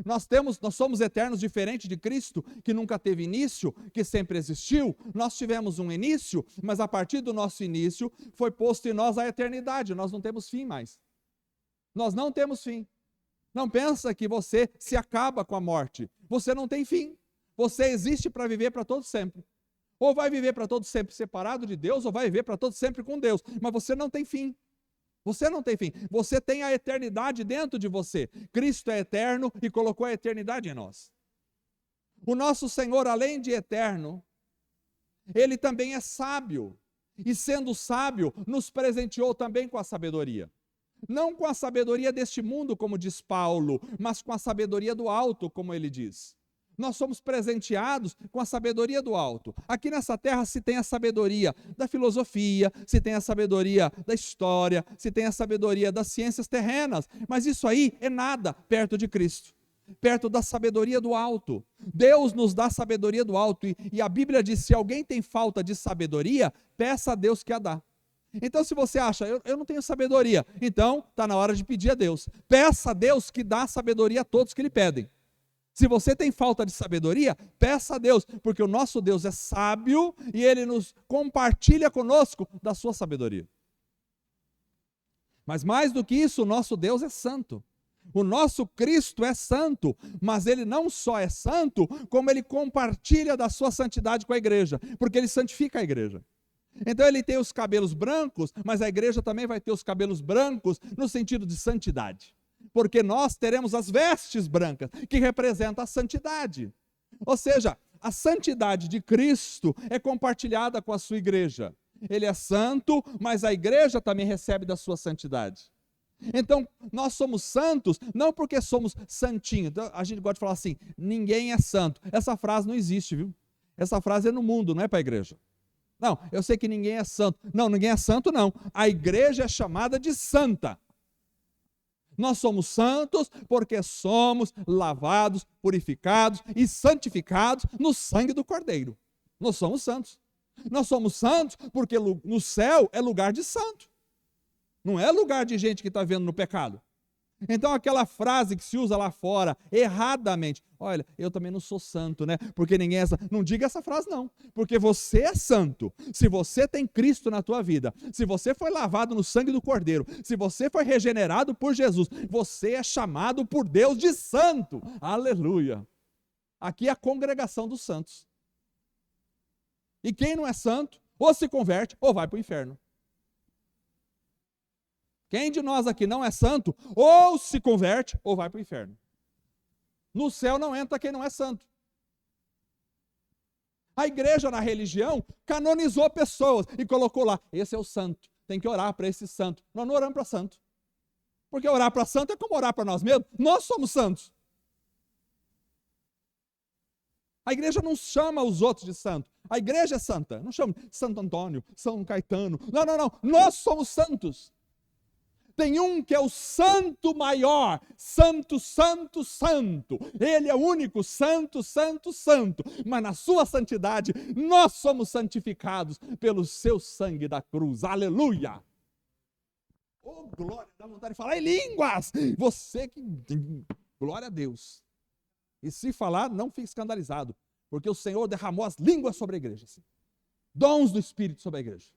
Nós somos eternos diferente de Cristo, que nunca teve início, que sempre existiu. Nós tivemos um início, mas a partir do nosso início foi posto em nós a eternidade. Nós não temos fim mais. Nós não temos fim. Não pensa que você se acaba com a morte. Você não tem fim. Você existe para viver para todo sempre. Ou vai viver para todo sempre separado de Deus, ou vai viver para todo sempre com Deus. Mas você não tem fim. Você não tem fim. Você tem a eternidade dentro de você. Cristo é eterno e colocou a eternidade em nós. O nosso Senhor, além de eterno, Ele também é sábio. E sendo sábio, nos presenteou também com a sabedoria. Não com a sabedoria deste mundo, como diz Paulo, mas com a sabedoria do alto, como ele diz. Nós somos presenteados com a sabedoria do alto. Aqui nessa terra se tem a sabedoria da filosofia, se tem a sabedoria da história, se tem a sabedoria das ciências terrenas, mas isso aí é nada perto de Cristo, perto da sabedoria do alto. Deus nos dá sabedoria do alto e a Bíblia diz, se alguém tem falta de sabedoria, peça a Deus que a dá. Então, se você acha, eu não tenho sabedoria, então está na hora de pedir a Deus. Peça a Deus que dá sabedoria a todos que lhe pedem. Se você tem falta de sabedoria, peça a Deus, porque o nosso Deus é sábio e Ele nos compartilha conosco da sua sabedoria. Mas mais do que isso, o nosso Deus é santo. O nosso Cristo é santo, mas Ele não só é santo, como Ele compartilha da sua santidade com a igreja, porque Ele santifica a igreja. Então Ele tem os cabelos brancos, mas a igreja também vai ter os cabelos brancos no sentido de santidade. Porque nós teremos as vestes brancas, que representam a santidade. Ou seja, a santidade de Cristo é compartilhada com a sua igreja. Ele é santo, mas a igreja também recebe da sua santidade. Então, nós somos santos, não porque somos santinhos. Então, a gente gosta de falar assim, ninguém é santo. Essa frase não existe, viu? Essa frase é no mundo, não é para a igreja. Não, eu sei que ninguém é santo. Não, ninguém é santo não. A igreja é chamada de santa. Nós somos santos porque somos lavados, purificados e santificados no sangue do Cordeiro. Nós somos santos. Nós somos santos porque no céu é lugar de santo. Não é lugar de gente que está vendo no pecado. Então aquela frase que se usa lá fora, erradamente, olha, eu também não sou santo, né? Porque ninguém é santo. Não diga essa frase não, porque você é santo. Se você tem Cristo na tua vida, se você foi lavado no sangue do Cordeiro, se você foi regenerado por Jesus, você é chamado por Deus de santo. Aleluia. Aqui é a congregação dos santos. E quem não é santo, ou se converte, ou vai para o inferno. Quem de nós aqui não é santo, ou se converte, ou vai para o inferno. No céu não entra quem não é santo. A igreja na religião canonizou pessoas e colocou lá, esse é o santo, tem que orar para esse santo. Nós não oramos para santo. Porque orar para santo é como orar para nós mesmos. Nós somos santos. A igreja não chama os outros de santo. A igreja é santa. Não chama Santo Antônio, São Caetano. Não, não, não. Nós somos santos. Tem um que é o santo maior. Santo, santo, santo. Ele é o único santo, santo, santo. Mas na sua santidade, nós somos santificados pelo seu sangue da cruz. Aleluia! Oh, glória, dá vontade de falar em línguas. Você que... Glória a Deus. E se falar, não fique escandalizado, porque o Senhor derramou as línguas sobre a igreja. Assim. Dons do Espírito sobre a igreja.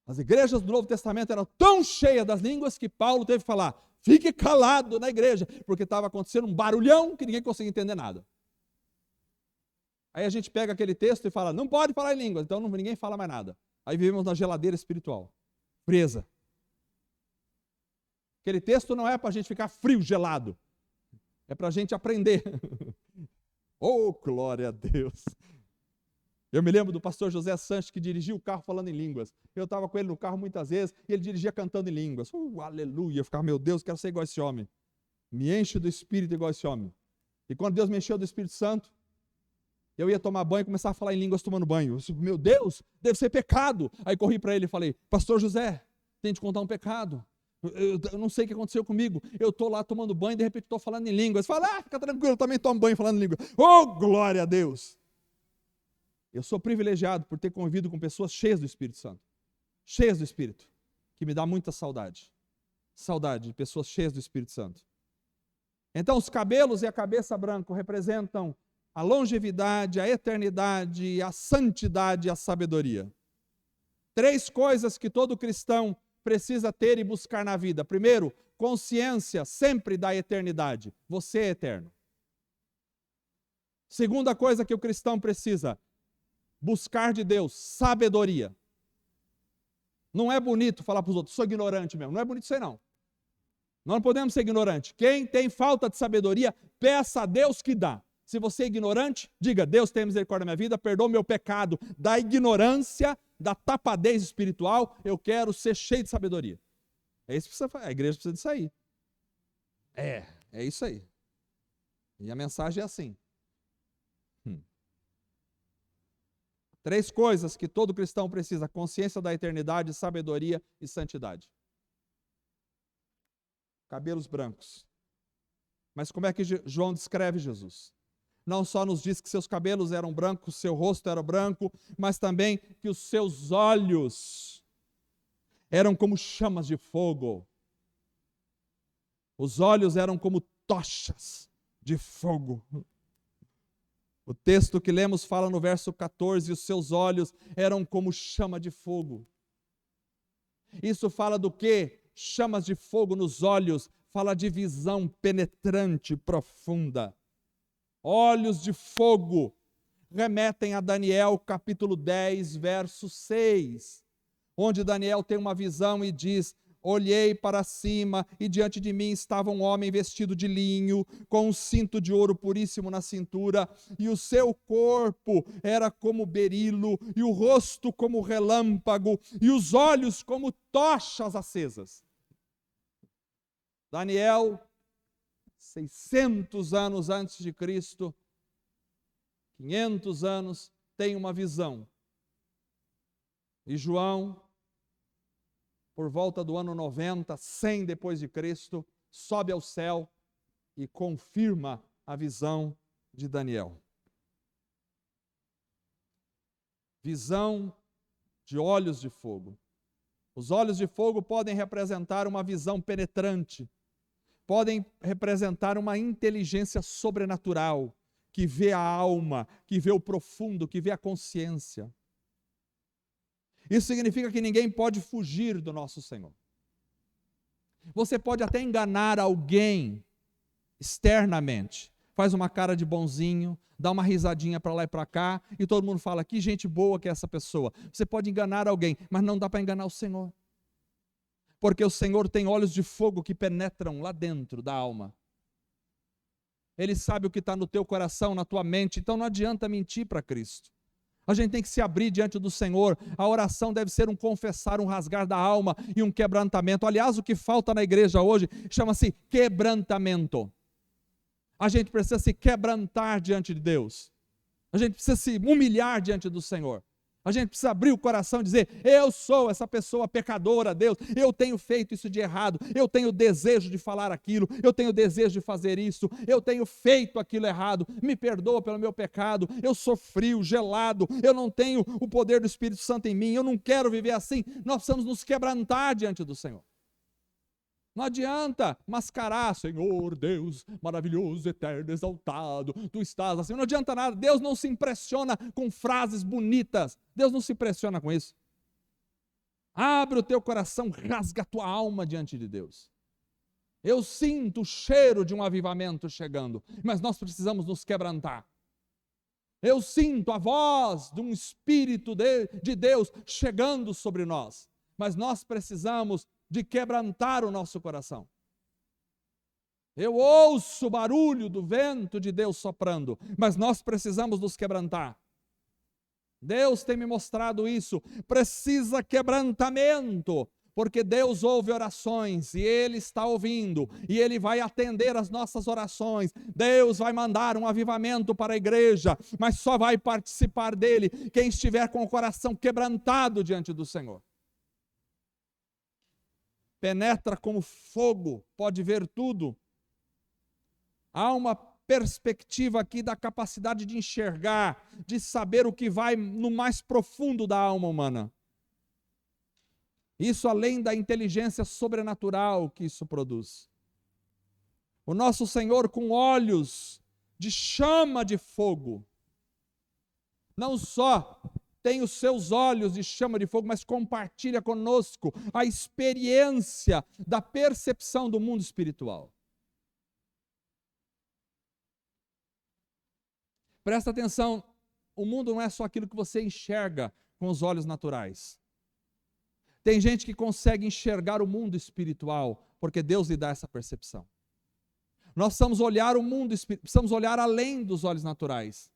As igrejas do Novo Testamento eram tão cheias das línguas que Paulo teve que falar, fique calado na igreja, porque estava acontecendo um barulhão que ninguém conseguia entender nada. Aí a gente pega aquele texto e fala, não pode falar em línguas, então ninguém fala mais nada. Aí vivemos na geladeira espiritual, presa. Aquele texto não é para a gente ficar frio, gelado. É para a gente aprender. Oh, glória a Deus. Eu me lembro do pastor José Sanches, que dirigia o carro falando em línguas. Eu estava com ele no carro muitas vezes, e ele dirigia cantando em línguas. Aleluia. Eu ficava, meu Deus, quero ser igual a esse homem. Me enche do Espírito igual a esse homem. E quando Deus me encheu do Espírito Santo, eu ia tomar banho e começar a falar em línguas tomando banho. Eu disse, meu Deus, deve ser pecado. Aí corri para ele e falei, pastor José, tem de contar um pecado. Eu não sei o que aconteceu comigo. Eu estou lá tomando banho e de repente estou falando em línguas. Fala, fica tranquilo, eu também tomo banho falando em línguas. Oh, glória a Deus! Eu sou privilegiado por ter convivido com pessoas cheias do Espírito Santo. Cheias do Espírito. Que me dá muita saudade. Saudade de pessoas cheias do Espírito Santo. Então, os cabelos e a cabeça branca representam a longevidade, a eternidade, a santidade e a sabedoria. 3 coisas que todo cristão precisa ter e buscar na vida. Primeiro, consciência sempre da eternidade. Você é eterno. Segunda coisa que o cristão precisa, buscar de Deus, sabedoria. Não é bonito falar para os outros, sou ignorante mesmo. Não é bonito isso aí não. Nós não podemos ser ignorantes. Quem tem falta de sabedoria, peça a Deus que dá. Se você é ignorante, diga, Deus tem misericórdia da minha vida, perdoa o meu pecado da ignorância, da tapadez espiritual, eu quero ser cheio de sabedoria. É isso que precisa fazer. A igreja precisa disso aí. É isso aí. E a mensagem é assim. 3 coisas que todo cristão precisa: consciência da eternidade, sabedoria e santidade. Cabelos brancos. Mas como é que João descreve Jesus? Não só nos diz que seus cabelos eram brancos, seu rosto era branco, mas também que os seus olhos eram como chamas de fogo. Os olhos eram como tochas de fogo. O texto que lemos fala no verso 14, os seus olhos eram como chama de fogo. Isso fala do quê? Chamas de fogo nos olhos, fala de visão penetrante, profunda. Olhos de fogo remetem a Daniel capítulo 10, verso 6, onde Daniel tem uma visão e diz: olhei para cima e diante de mim estava um homem vestido de linho, com um cinto de ouro puríssimo na cintura, e o seu corpo era como berilo, e o rosto como relâmpago, e os olhos como tochas acesas. Daniel, 600 anos antes de Cristo, 500 anos, tem uma visão. E João, por volta do ano 90, 100 depois de Cristo, sobe ao céu e confirma a visão de Daniel. Visão de olhos de fogo. Os olhos de fogo podem representar uma visão penetrante, podem representar uma inteligência sobrenatural, que vê a alma, que vê o profundo, que vê a consciência. Isso significa que ninguém pode fugir do nosso Senhor. Você pode até enganar alguém externamente, faz uma cara de bonzinho, dá uma risadinha para lá e para cá, e todo mundo fala, que gente boa que é essa pessoa. Você pode enganar alguém, mas não dá para enganar o Senhor. Porque o Senhor tem olhos de fogo que penetram lá dentro da alma. Ele sabe o que está no teu coração, na tua mente, então não adianta mentir para Cristo. A gente tem que se abrir diante do Senhor. A oração deve ser um confessar, um rasgar da alma e um quebrantamento. Aliás, o que falta na igreja hoje chama-se quebrantamento. A gente precisa se quebrantar diante de Deus. A gente precisa se humilhar diante do Senhor. A gente precisa abrir o coração e dizer, eu sou essa pessoa pecadora, Deus, eu tenho feito isso de errado, eu tenho desejo de falar aquilo, eu tenho desejo de fazer isso, eu tenho feito aquilo errado, me perdoa pelo meu pecado, eu sou frio, gelado, eu não tenho o poder do Espírito Santo em mim, eu não quero viver assim. Nós precisamos nos quebrantar diante do Senhor. Não adianta mascarar, Senhor Deus, maravilhoso, eterno, exaltado, tu estás assim. Não adianta nada, Deus não se impressiona com frases bonitas, Deus não se impressiona com isso. Abre o teu coração, rasga a tua alma diante de Deus. Eu sinto o cheiro de um avivamento chegando, mas nós precisamos nos quebrantar. Eu sinto a voz de um Espírito de Deus chegando sobre nós, mas nós precisamos de quebrantar o nosso coração. Eu ouço o barulho do vento de Deus soprando, mas nós precisamos nos quebrantar. Deus tem me mostrado isso, precisa quebrantamento, porque Deus ouve orações e Ele está ouvindo, e Ele vai atender as nossas orações. Deus vai mandar um avivamento para a igreja, mas só vai participar dele quem estiver com o coração quebrantado diante do Senhor. Penetra como fogo, pode ver tudo. Há uma perspectiva aqui da capacidade de enxergar, de saber o que vai no mais profundo da alma humana. Isso além da inteligência sobrenatural que isso produz. O nosso Senhor com olhos de chama de fogo, não só tem os seus olhos de chama de fogo, mas compartilha conosco a experiência da percepção do mundo espiritual. Presta atenção, o mundo não é só aquilo que você enxerga com os olhos naturais. Tem gente que consegue enxergar o mundo espiritual, porque Deus lhe dá essa percepção. Nós precisamos olhar o mundo espiritual, precisamos olhar além dos olhos naturais.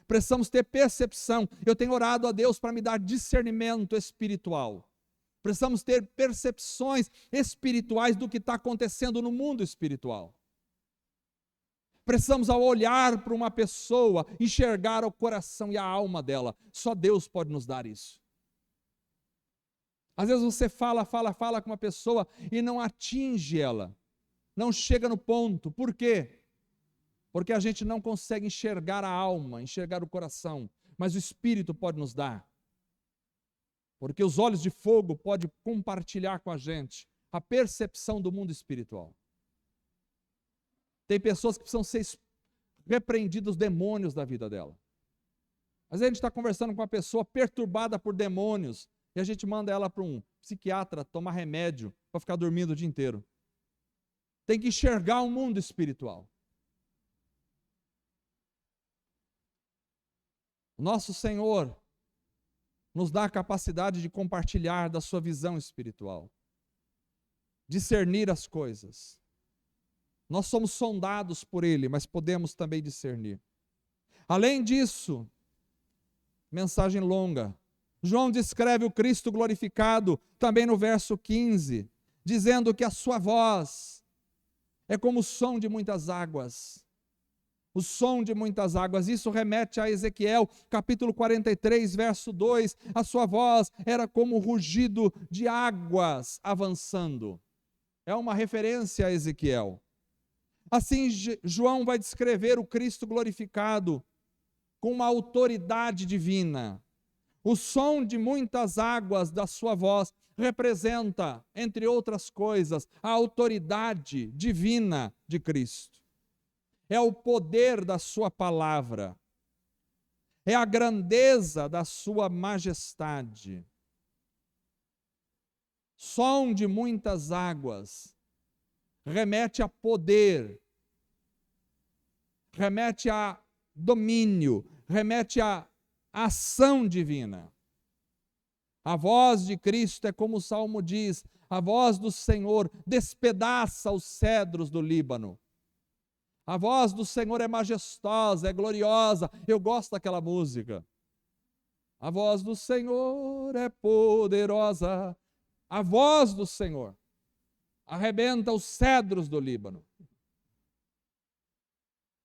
Precisamos ter percepção. Eu tenho orado a Deus para me dar discernimento espiritual. Precisamos ter percepções espirituais do que está acontecendo no mundo espiritual. Precisamos, ao olhar para uma pessoa, enxergar o coração e a alma dela. Só Deus pode nos dar isso. Às vezes você fala com uma pessoa e não atinge ela. Não chega no ponto. Por quê? Porque a gente não consegue enxergar a alma, enxergar o coração, mas o Espírito pode nos dar. Porque os olhos de fogo podem compartilhar com a gente a percepção do mundo espiritual. Tem pessoas que precisam ser repreendidos os demônios da vida dela. Às vezes a gente está conversando com uma pessoa perturbada por demônios e a gente manda ela para um psiquiatra tomar remédio para ficar dormindo o dia inteiro. Tem que enxergar o mundo espiritual. Nosso Senhor nos dá a capacidade de compartilhar da sua visão espiritual, discernir as coisas. Nós somos sondados por Ele, mas podemos também discernir. Além disso, mensagem longa, João descreve o Cristo glorificado também no verso 15, dizendo que a sua voz é como o som de muitas águas. O som de muitas águas, isso remete a Ezequiel, capítulo 43, verso 2, a sua voz era como o rugido de águas avançando. É uma referência a Ezequiel. Assim, João vai descrever o Cristo glorificado com uma autoridade divina. O som de muitas águas da sua voz representa, entre outras coisas, a autoridade divina de Cristo. É o poder da sua palavra, é a grandeza da sua majestade. Som de muitas águas remete a poder, remete a domínio, remete a ação divina. A voz de Cristo é como o Salmo diz, a voz do Senhor despedaça os cedros do Líbano. A voz do Senhor é majestosa, é gloriosa. Eu gosto daquela música. A voz do Senhor é poderosa. A voz do Senhor arrebenta os cedros do Líbano.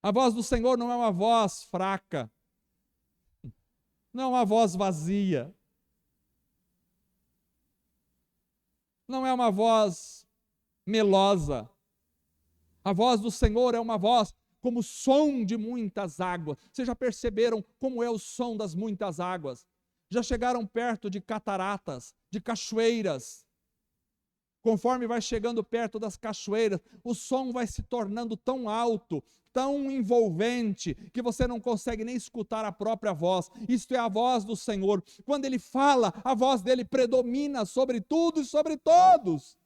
A voz do Senhor não é uma voz fraca, não é uma voz vazia, não é uma voz melosa. A voz do Senhor é uma voz como o som de muitas águas. Vocês já perceberam como é o som das muitas águas? Já chegaram perto de cataratas, de cachoeiras? Conforme vai chegando perto das cachoeiras, o som vai se tornando tão alto, tão envolvente, que você não consegue nem escutar a própria voz. Isto é a voz do Senhor. Quando Ele fala, a voz dele predomina sobre tudo e sobre todos.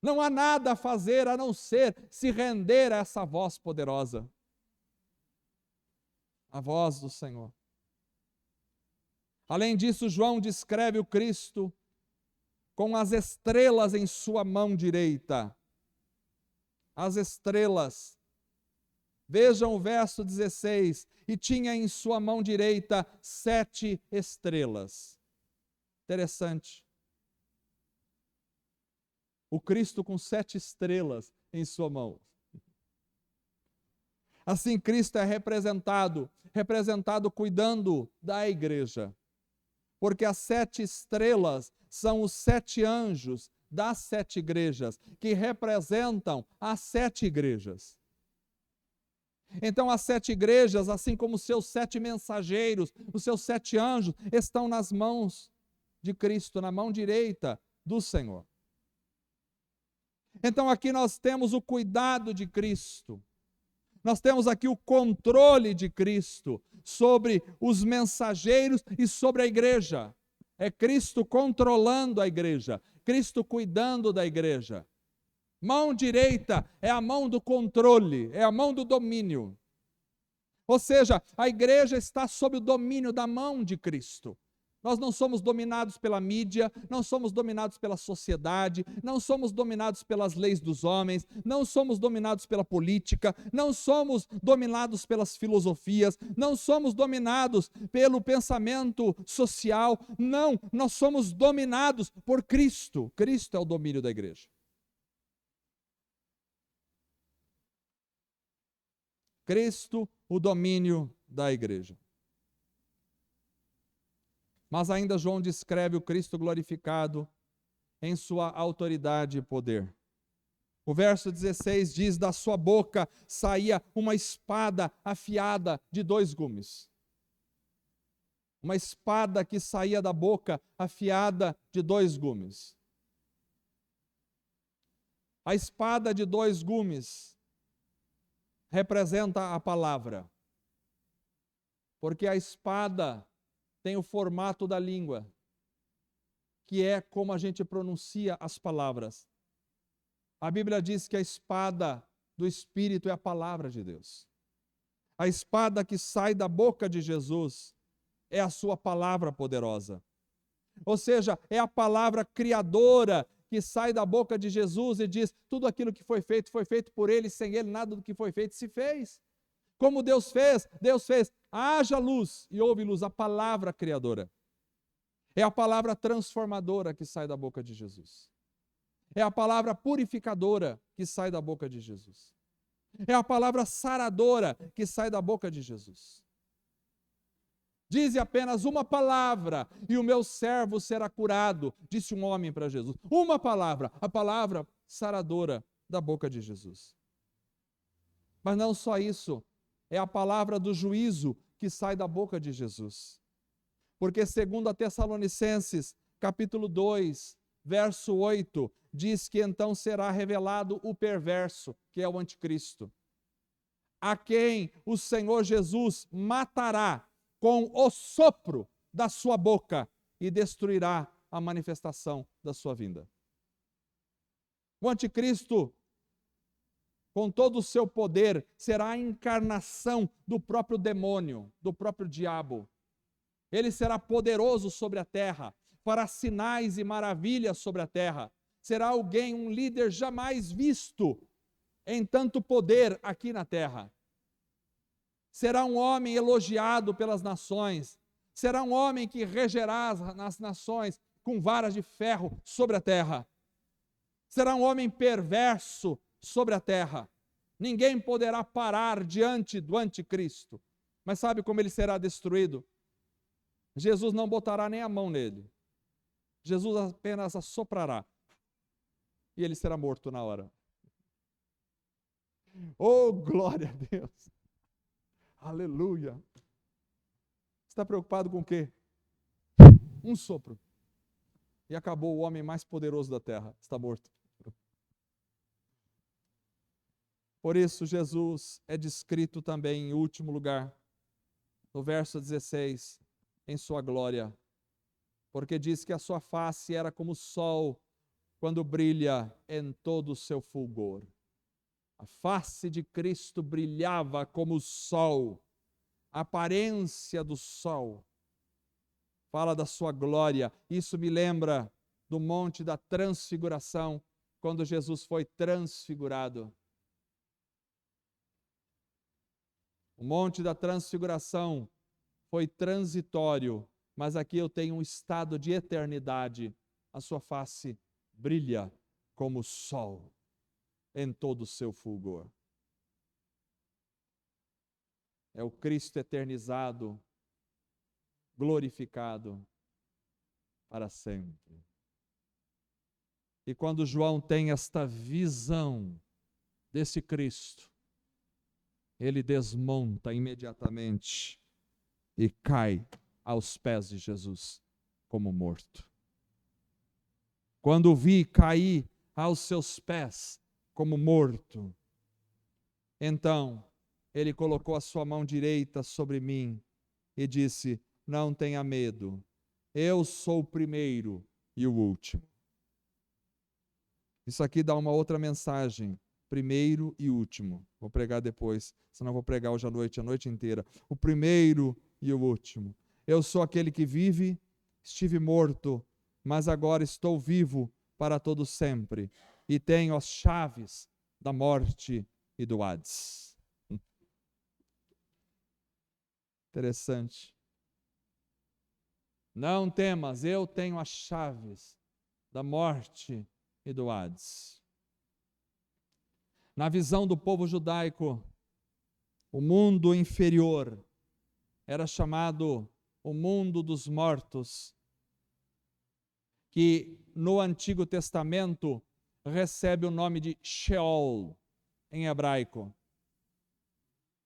Não há nada a fazer a não ser se render a essa voz poderosa. A voz do Senhor. Além disso, João descreve o Cristo com as estrelas em sua mão direita. As estrelas. Vejam o verso 16. E tinha em sua mão direita 7 estrelas. Interessante. O Cristo com 7 estrelas em sua mão. Assim, Cristo é representado cuidando da igreja. Porque as 7 estrelas são os 7 anjos das 7 igrejas, que representam as 7 igrejas. Então, as 7 igrejas, assim como os seus 7 mensageiros, os seus 7 anjos, estão nas mãos de Cristo, na mão direita do Senhor. Então, aqui nós temos o cuidado de Cristo. Nós temos aqui o controle de Cristo sobre os mensageiros e sobre a igreja. É Cristo controlando a igreja, Cristo cuidando da igreja. Mão direita é a mão do controle, é a mão do domínio. Ou seja, a igreja está sob o domínio da mão de Cristo. Nós não somos dominados pela mídia, não somos dominados pela sociedade, não somos dominados pelas leis dos homens, não somos dominados pela política, não somos dominados pelas filosofias, não somos dominados pelo pensamento social. Não, nós somos dominados por Cristo. Cristo é o domínio da igreja. Cristo, o domínio da igreja. Mas ainda João descreve o Cristo glorificado em sua autoridade e poder. O verso 16 diz: da sua boca saía uma espada afiada de 2 gumes. Uma espada que saía da boca afiada de 2 gumes. A espada de 2 gumes representa a palavra. Porque a espada tem o formato da língua, que é como a gente pronuncia as palavras. A Bíblia diz que a espada do Espírito é a palavra de Deus. A espada que sai da boca de Jesus é a sua palavra poderosa. Ou seja, é a palavra criadora que sai da boca de Jesus e diz: tudo aquilo que foi feito por Ele, sem Ele nada do que foi feito se fez. Como Deus fez, haja luz e houve luz, a palavra criadora. É a palavra transformadora que sai da boca de Jesus. É a palavra purificadora que sai da boca de Jesus. É a palavra saradora que sai da boca de Jesus. Dize apenas uma palavra e o meu servo será curado, disse um homem para Jesus. Uma palavra, a palavra saradora da boca de Jesus. Mas não só isso. É a palavra do juízo que sai da boca de Jesus. Porque segundo a Tessalonicenses, capítulo 2, verso 8, diz que então será revelado o perverso, que é o anticristo, a quem o Senhor Jesus matará com o sopro da sua boca e destruirá a manifestação da sua vinda. O anticristo, com todo o seu poder, será a encarnação do próprio demônio, do próprio diabo. Ele será poderoso sobre a terra, fará sinais e maravilhas sobre a terra. Será alguém, um líder jamais visto em tanto poder aqui na terra. Será um homem elogiado pelas nações. Será um homem que regerá as nações com varas de ferro sobre a terra. Será um homem perverso sobre a terra. Ninguém poderá parar diante do anticristo. Mas sabe como ele será destruído? Jesus não botará nem a mão nele. Jesus apenas assoprará. E ele será morto na hora. Oh, glória a Deus! Aleluia! Está preocupado com o quê? Um sopro. E acabou o homem mais poderoso da terra. Está morto. Por isso, Jesus é descrito também, em último lugar, no verso 16, em sua glória. Porque diz que a sua face era como o sol, quando brilha em todo o seu fulgor. A face de Cristo brilhava como o sol, a aparência do sol. Fala da sua glória. Isso me lembra do Monte da Transfiguração, quando Jesus foi transfigurado. O Monte da Transfiguração foi transitório, mas aqui eu tenho um estado de eternidade. A sua face brilha como o sol em todo o seu fulgor. É o Cristo eternizado, glorificado para sempre. E quando João tem esta visão desse Cristo, ele desmonta imediatamente e cai aos pés de Jesus como morto. Quando o vi cair aos seus pés como morto, então ele colocou a sua mão direita sobre mim e disse: não tenha medo, eu sou o primeiro e o último. Isso aqui dá uma outra mensagem, primeiro e último. Vou pregar depois, senão vou pregar hoje à noite, a noite inteira. O primeiro e o último. Eu sou aquele que vive, estive morto, mas agora estou vivo para todo sempre, e tenho as chaves da morte e do Hades. Interessante. Não temas, eu tenho as chaves da morte e do Hades. Na visão do povo judaico, o mundo inferior era chamado o mundo dos mortos, que no Antigo Testamento recebe o nome de Sheol, em hebraico.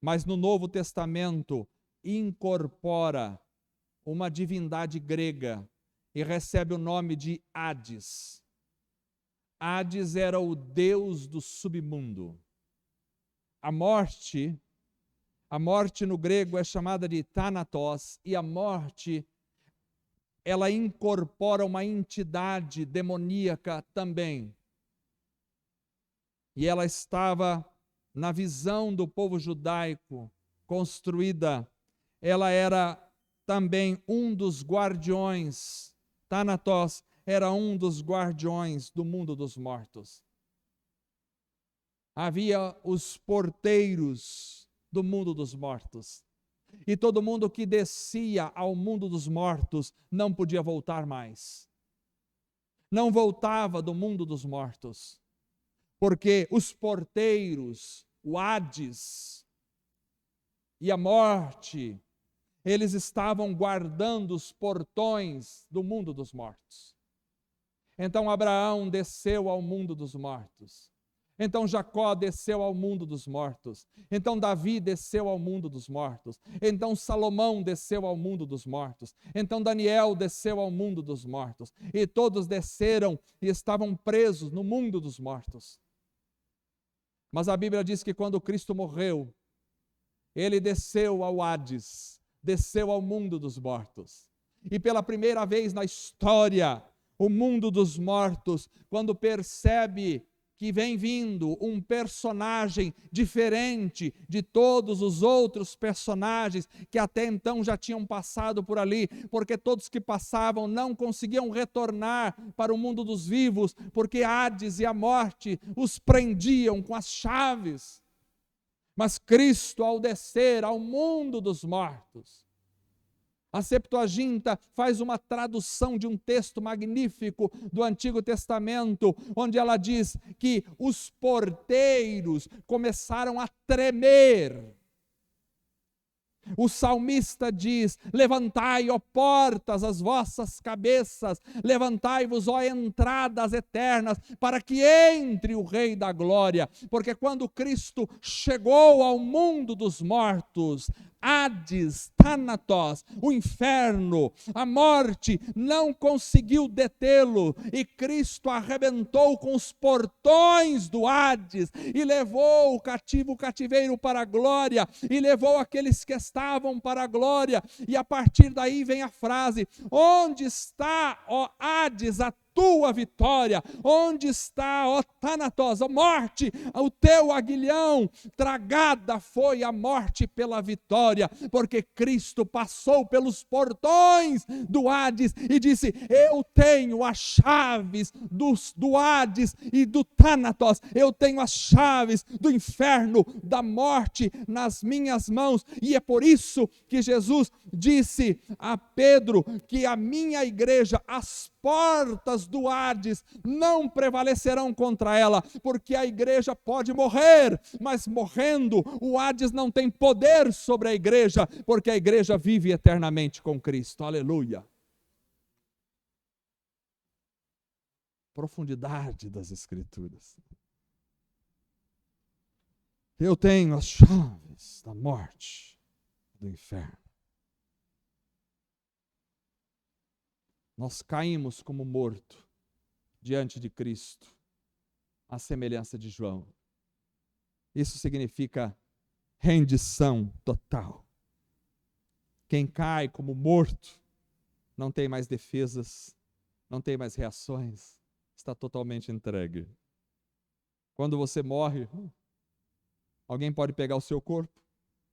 Mas no Novo Testamento incorpora uma divindade grega e recebe o nome de Hades. Hades era o deus do submundo. A morte no grego é chamada de Thanatos, e a morte, ela incorpora uma entidade demoníaca também. E ela estava na visão do povo judaico construída, ela era também um dos guardiões. Thanatos era um dos guardiões do mundo dos mortos. Havia os porteiros do mundo dos mortos. E todo mundo que descia ao mundo dos mortos não podia voltar mais. Não voltava do mundo dos mortos. Porque os porteiros, o Hades e a morte, eles estavam guardando os portões do mundo dos mortos. Então Abraão desceu ao mundo dos mortos. Então Jacó desceu ao mundo dos mortos. Então Davi desceu ao mundo dos mortos. Então Salomão desceu ao mundo dos mortos. Então Daniel desceu ao mundo dos mortos. E todos desceram e estavam presos no mundo dos mortos. Mas a Bíblia diz que quando Cristo morreu, ele desceu ao Hades, desceu ao mundo dos mortos. E pela primeira vez na história, o mundo dos mortos, quando percebe que vem vindo um personagem diferente de todos os outros personagens que até então já tinham passado por ali, porque todos que passavam não conseguiam retornar para o mundo dos vivos, porque Hades e a morte os prendiam com as chaves. Mas Cristo, ao descer ao mundo dos mortos, a Septuaginta faz uma tradução de um texto magnífico do Antigo Testamento, onde ela diz que os porteiros começaram a tremer. O salmista diz: levantai, ó portas, as vossas cabeças, levantai-vos, ó entradas eternas, para que entre o Rei da Glória. Porque quando Cristo chegou ao mundo dos mortos, Hades, Thanatos, o inferno, a morte, não conseguiu detê-lo, e Cristo arrebentou com os portões do Hades, e levou o cativeiro para a glória, e levou aqueles que estavam para a glória, e a partir daí vem a frase: onde está, ó Hades, a tua vitória? Onde está, ó Thanatos, ó morte, o teu aguilhão? Tragada foi a morte pela vitória, porque Cristo passou pelos portões do Hades e disse: eu tenho as chaves do Hades e do Thanatos, eu tenho as chaves do inferno, da morte nas minhas mãos. E é por isso que Jesus disse a Pedro que a minha igreja, as portas do Hades não prevalecerão contra ela, porque a igreja pode morrer, mas morrendo, o Hades não tem poder sobre a igreja, porque a igreja vive eternamente com Cristo. Aleluia! Profundidade das Escrituras. Eu tenho as chaves da morte, do inferno. Nós caímos como morto diante de Cristo, à semelhança de João. Isso significa rendição total. Quem cai como morto não tem mais defesas, não tem mais reações, está totalmente entregue. Quando você morre, alguém pode pegar o seu corpo,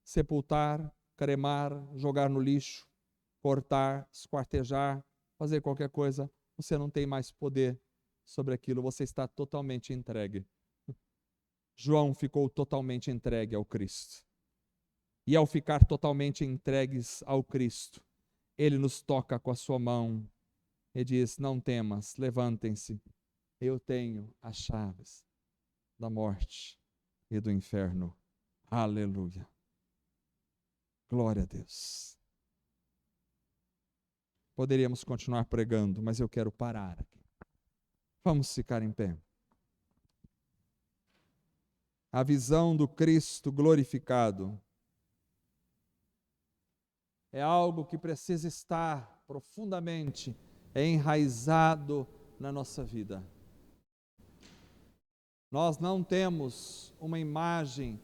sepultar, cremar, jogar no lixo, cortar, esquartejar, fazer qualquer coisa, você não tem mais poder sobre aquilo, você está totalmente entregue. João ficou totalmente entregue ao Cristo. E ao ficar totalmente entregues ao Cristo, ele nos toca com a sua mão e diz: não temas, levantem-se, eu tenho as chaves da morte e do inferno. Aleluia. Glória a Deus. Poderíamos continuar pregando, mas eu quero parar aqui. Vamos ficar em pé. A visão do Cristo glorificado é algo que precisa estar profundamente enraizado na nossa vida. Nós não temos uma imagem,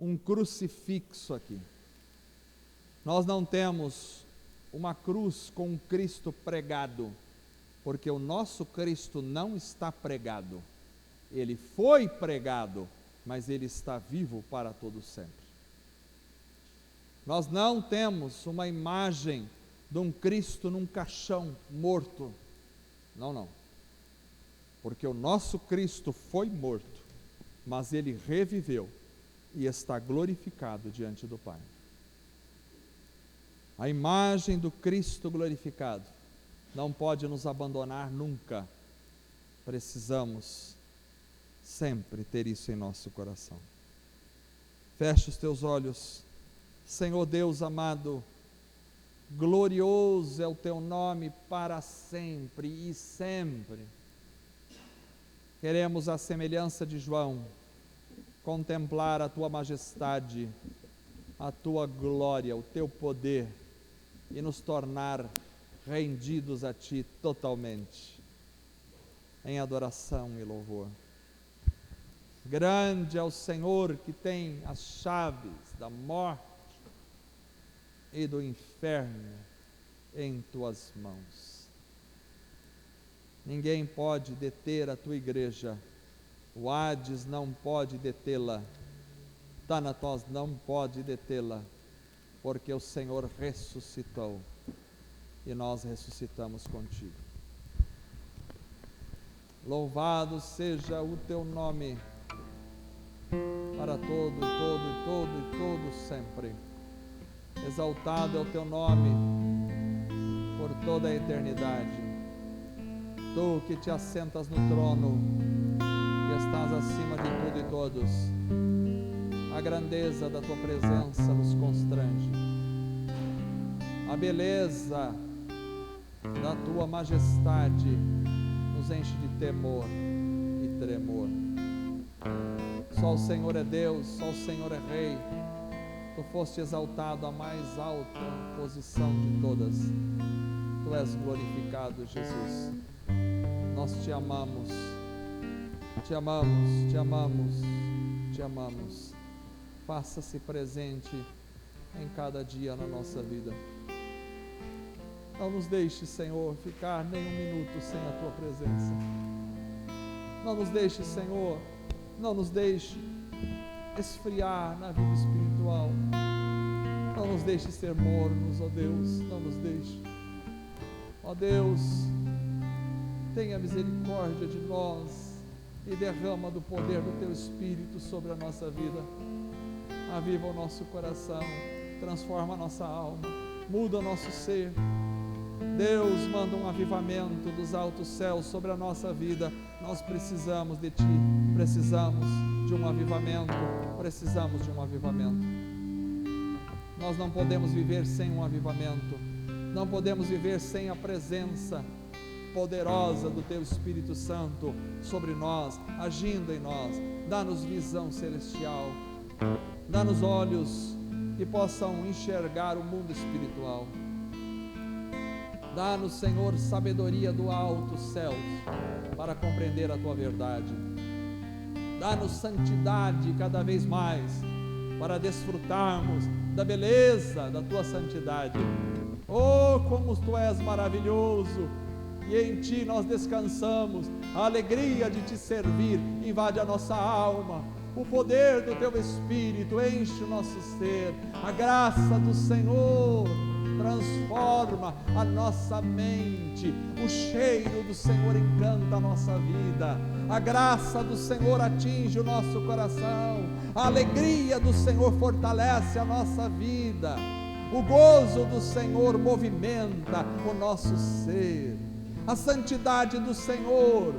um crucifixo aqui. Nós não temos uma cruz com um Cristo pregado, porque o nosso Cristo não está pregado. Ele foi pregado, mas ele está vivo para todo sempre. Nós não temos uma imagem de um Cristo num caixão morto. Não. Porque o nosso Cristo foi morto, mas ele reviveu e está glorificado diante do Pai. A imagem do Cristo glorificado não pode nos abandonar nunca. Precisamos sempre ter isso em nosso coração. Feche os teus olhos. Senhor Deus amado, glorioso é o teu nome para sempre e sempre. Queremos, à semelhança de João, contemplar a tua majestade, a tua glória, o teu poder e nos tornar rendidos a ti totalmente, em adoração e louvor. Grande é o Senhor que tem as chaves da morte e do inferno em tuas mãos. Ninguém pode deter a tua igreja, O Hades não pode detê-la, Thanatos não pode detê-la, porque o Senhor ressuscitou e nós ressuscitamos contigo. Louvado seja o teu nome para todo sempre. Exaltado é o teu nome por toda a eternidade. Tu que te assentas no trono, que estás acima de tudo e todos, a grandeza da tua presença nos constrange. A beleza da tua majestade nos enche de temor e tremor. Só o Senhor é Deus, só o Senhor é Rei. Tu foste exaltado à mais alta posição de todas. Tu és glorificado, Jesus. Nós te amamos, te amamos, te amamos, te amamos. Faça-se presente em cada dia na nossa vida. Não nos deixe, Senhor, ficar nem um minuto sem a tua presença. Não nos deixe, Senhor, não nos deixe esfriar na vida espiritual. Não nos deixe ser mornos, ó Deus, não nos deixe. Ó Deus, tenha misericórdia de nós e derrama do poder do teu Espírito sobre a nossa vida. Aviva o nosso coração, transforma a nossa alma, muda o nosso ser. Deus, manda um avivamento dos altos céus sobre a nossa vida. Nós precisamos de Ti, precisamos de um avivamento, precisamos de um avivamento. Nós não podemos viver sem um avivamento, não podemos viver sem a presença poderosa do Teu Espírito Santo sobre nós, agindo em nós. Dá-nos visão celestial, dá-nos olhos que possam enxergar o mundo espiritual. Dá-nos, Senhor, sabedoria do alto céus para compreender a Tua verdade. Dá-nos santidade cada vez mais para desfrutarmos da beleza da Tua santidade. Oh, como Tu és maravilhoso! E em Ti nós descansamos. A alegria de Te servir invade a nossa alma. O poder do Teu Espírito enche o nosso ser. A graça do Senhor transforma a nossa mente. O cheiro do Senhor encanta a nossa vida. A graça do Senhor atinge o nosso coração. A alegria do Senhor fortalece a nossa vida. O gozo do Senhor movimenta o nosso ser. A santidade do Senhor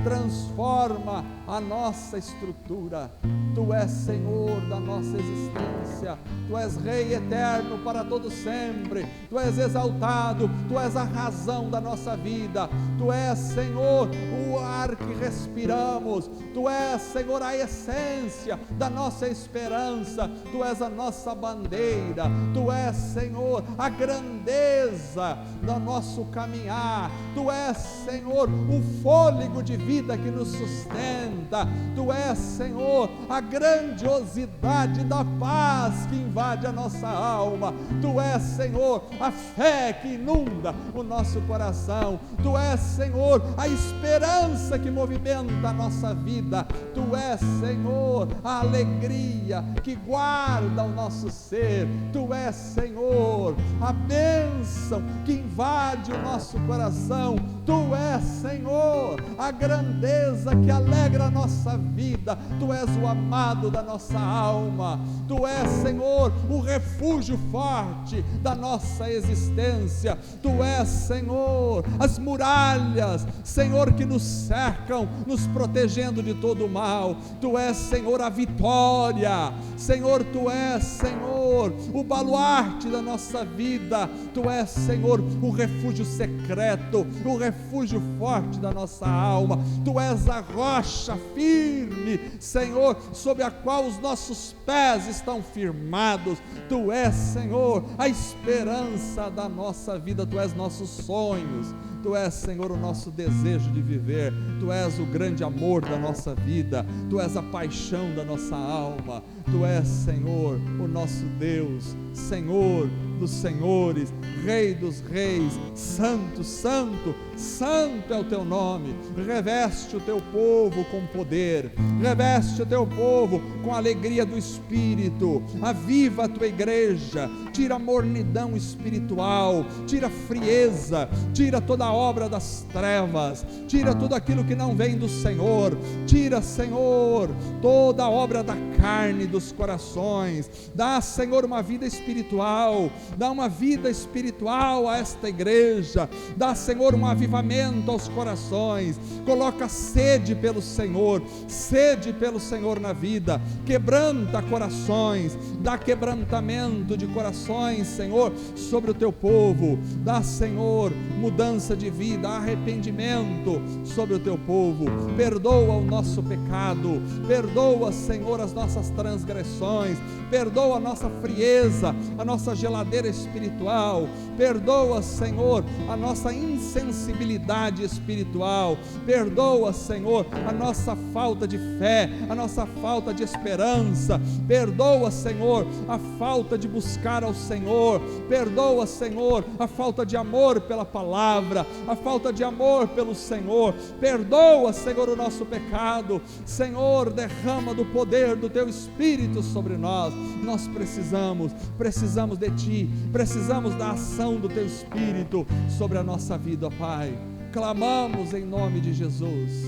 transforma a nossa estrutura. Tu és Senhor da nossa existência, Tu és Rei eterno para todo sempre, Tu és exaltado, Tu és a razão da nossa vida, Tu és, Senhor, o ar que respiramos, Tu és, Senhor, a essência da nossa esperança, Tu és a nossa bandeira, Tu és, Senhor, a grandeza do nosso caminhar, Tu és, Senhor, o fôlego de vida que nos sustenta, Tu és, Senhor, a grandiosidade da paz que invade a nossa alma, Tu és, Senhor, a fé que inunda o nosso coração, Tu és, Senhor, a esperança que movimenta a nossa vida, Tu és, Senhor, a alegria que guarda o nosso ser, Tu és, Senhor, a bênção que invade o nosso coração, Tu és, Senhor, a grandeza que alegra a nossa vida, Tu és o amado da nossa alma, Tu és, Senhor, o refúgio forte da nossa existência, Tu és, Senhor, as muralhas, Senhor, que nos cercam, nos protegendo de todo o mal, Tu és, Senhor, a vitória, Senhor, Tu és, Senhor, o baluarte da nossa vida, Tu és, Senhor, o refúgio secreto, o refúgio forte da nossa alma, Tu és a rocha firme, Senhor, sobre a qual os nossos pés estão firmados, Tu és, Senhor, a esperança da nossa vida, Tu és nossos sonhos, Tu és, Senhor, o nosso desejo de viver, Tu és o grande amor da nossa vida, Tu és a paixão da nossa alma, Tu és, Senhor, o nosso Deus, Senhor, dos senhores, Rei dos reis, santo, santo, santo é o teu nome. Reveste o teu povo com poder, reveste o teu povo com a alegria do Espírito, aviva a tua igreja, tira a mornidão espiritual, tira a frieza, tira toda a obra das trevas, tira tudo aquilo que não vem do Senhor, tira, Senhor, toda a obra da carne dos corações, dá, Senhor, uma vida espiritual, dá uma vida espiritual a esta igreja, dá, Senhor, um avivamento aos corações, coloca sede pelo Senhor na vida, quebranta corações, dá quebrantamento de corações, Senhor, sobre o teu povo, dá, Senhor, mudança de vida, arrependimento sobre o teu povo, perdoa o nosso pecado, perdoa, Senhor, as nossas transgressões, perdoa a nossa frieza, a nossa geladeira espiritual, perdoa, Senhor, a nossa insensibilidade espiritual, perdoa, Senhor, a nossa falta de fé, a nossa falta de esperança, perdoa, Senhor, a falta de buscar ao Senhor, perdoa, Senhor, a falta de amor pela palavra, a falta de amor pelo Senhor, perdoa, Senhor, o nosso pecado, Senhor, derrama do poder do teu Espírito sobre nós precisamos de Ti, precisamos da ação do Teu Espírito sobre a nossa vida, Pai. Clamamos em nome de Jesus,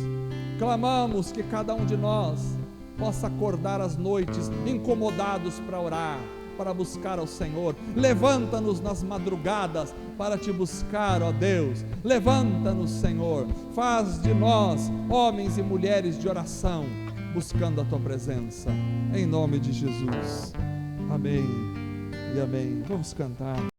clamamos que cada um de nós possa acordar às noites incomodados para orar, para buscar ao Senhor. Levanta-nos nas madrugadas para Te buscar, ó Deus, levanta-nos, Senhor, faz de nós homens e mulheres de oração, buscando a Tua presença, em nome de Jesus. Amém e amém. Vamos cantar.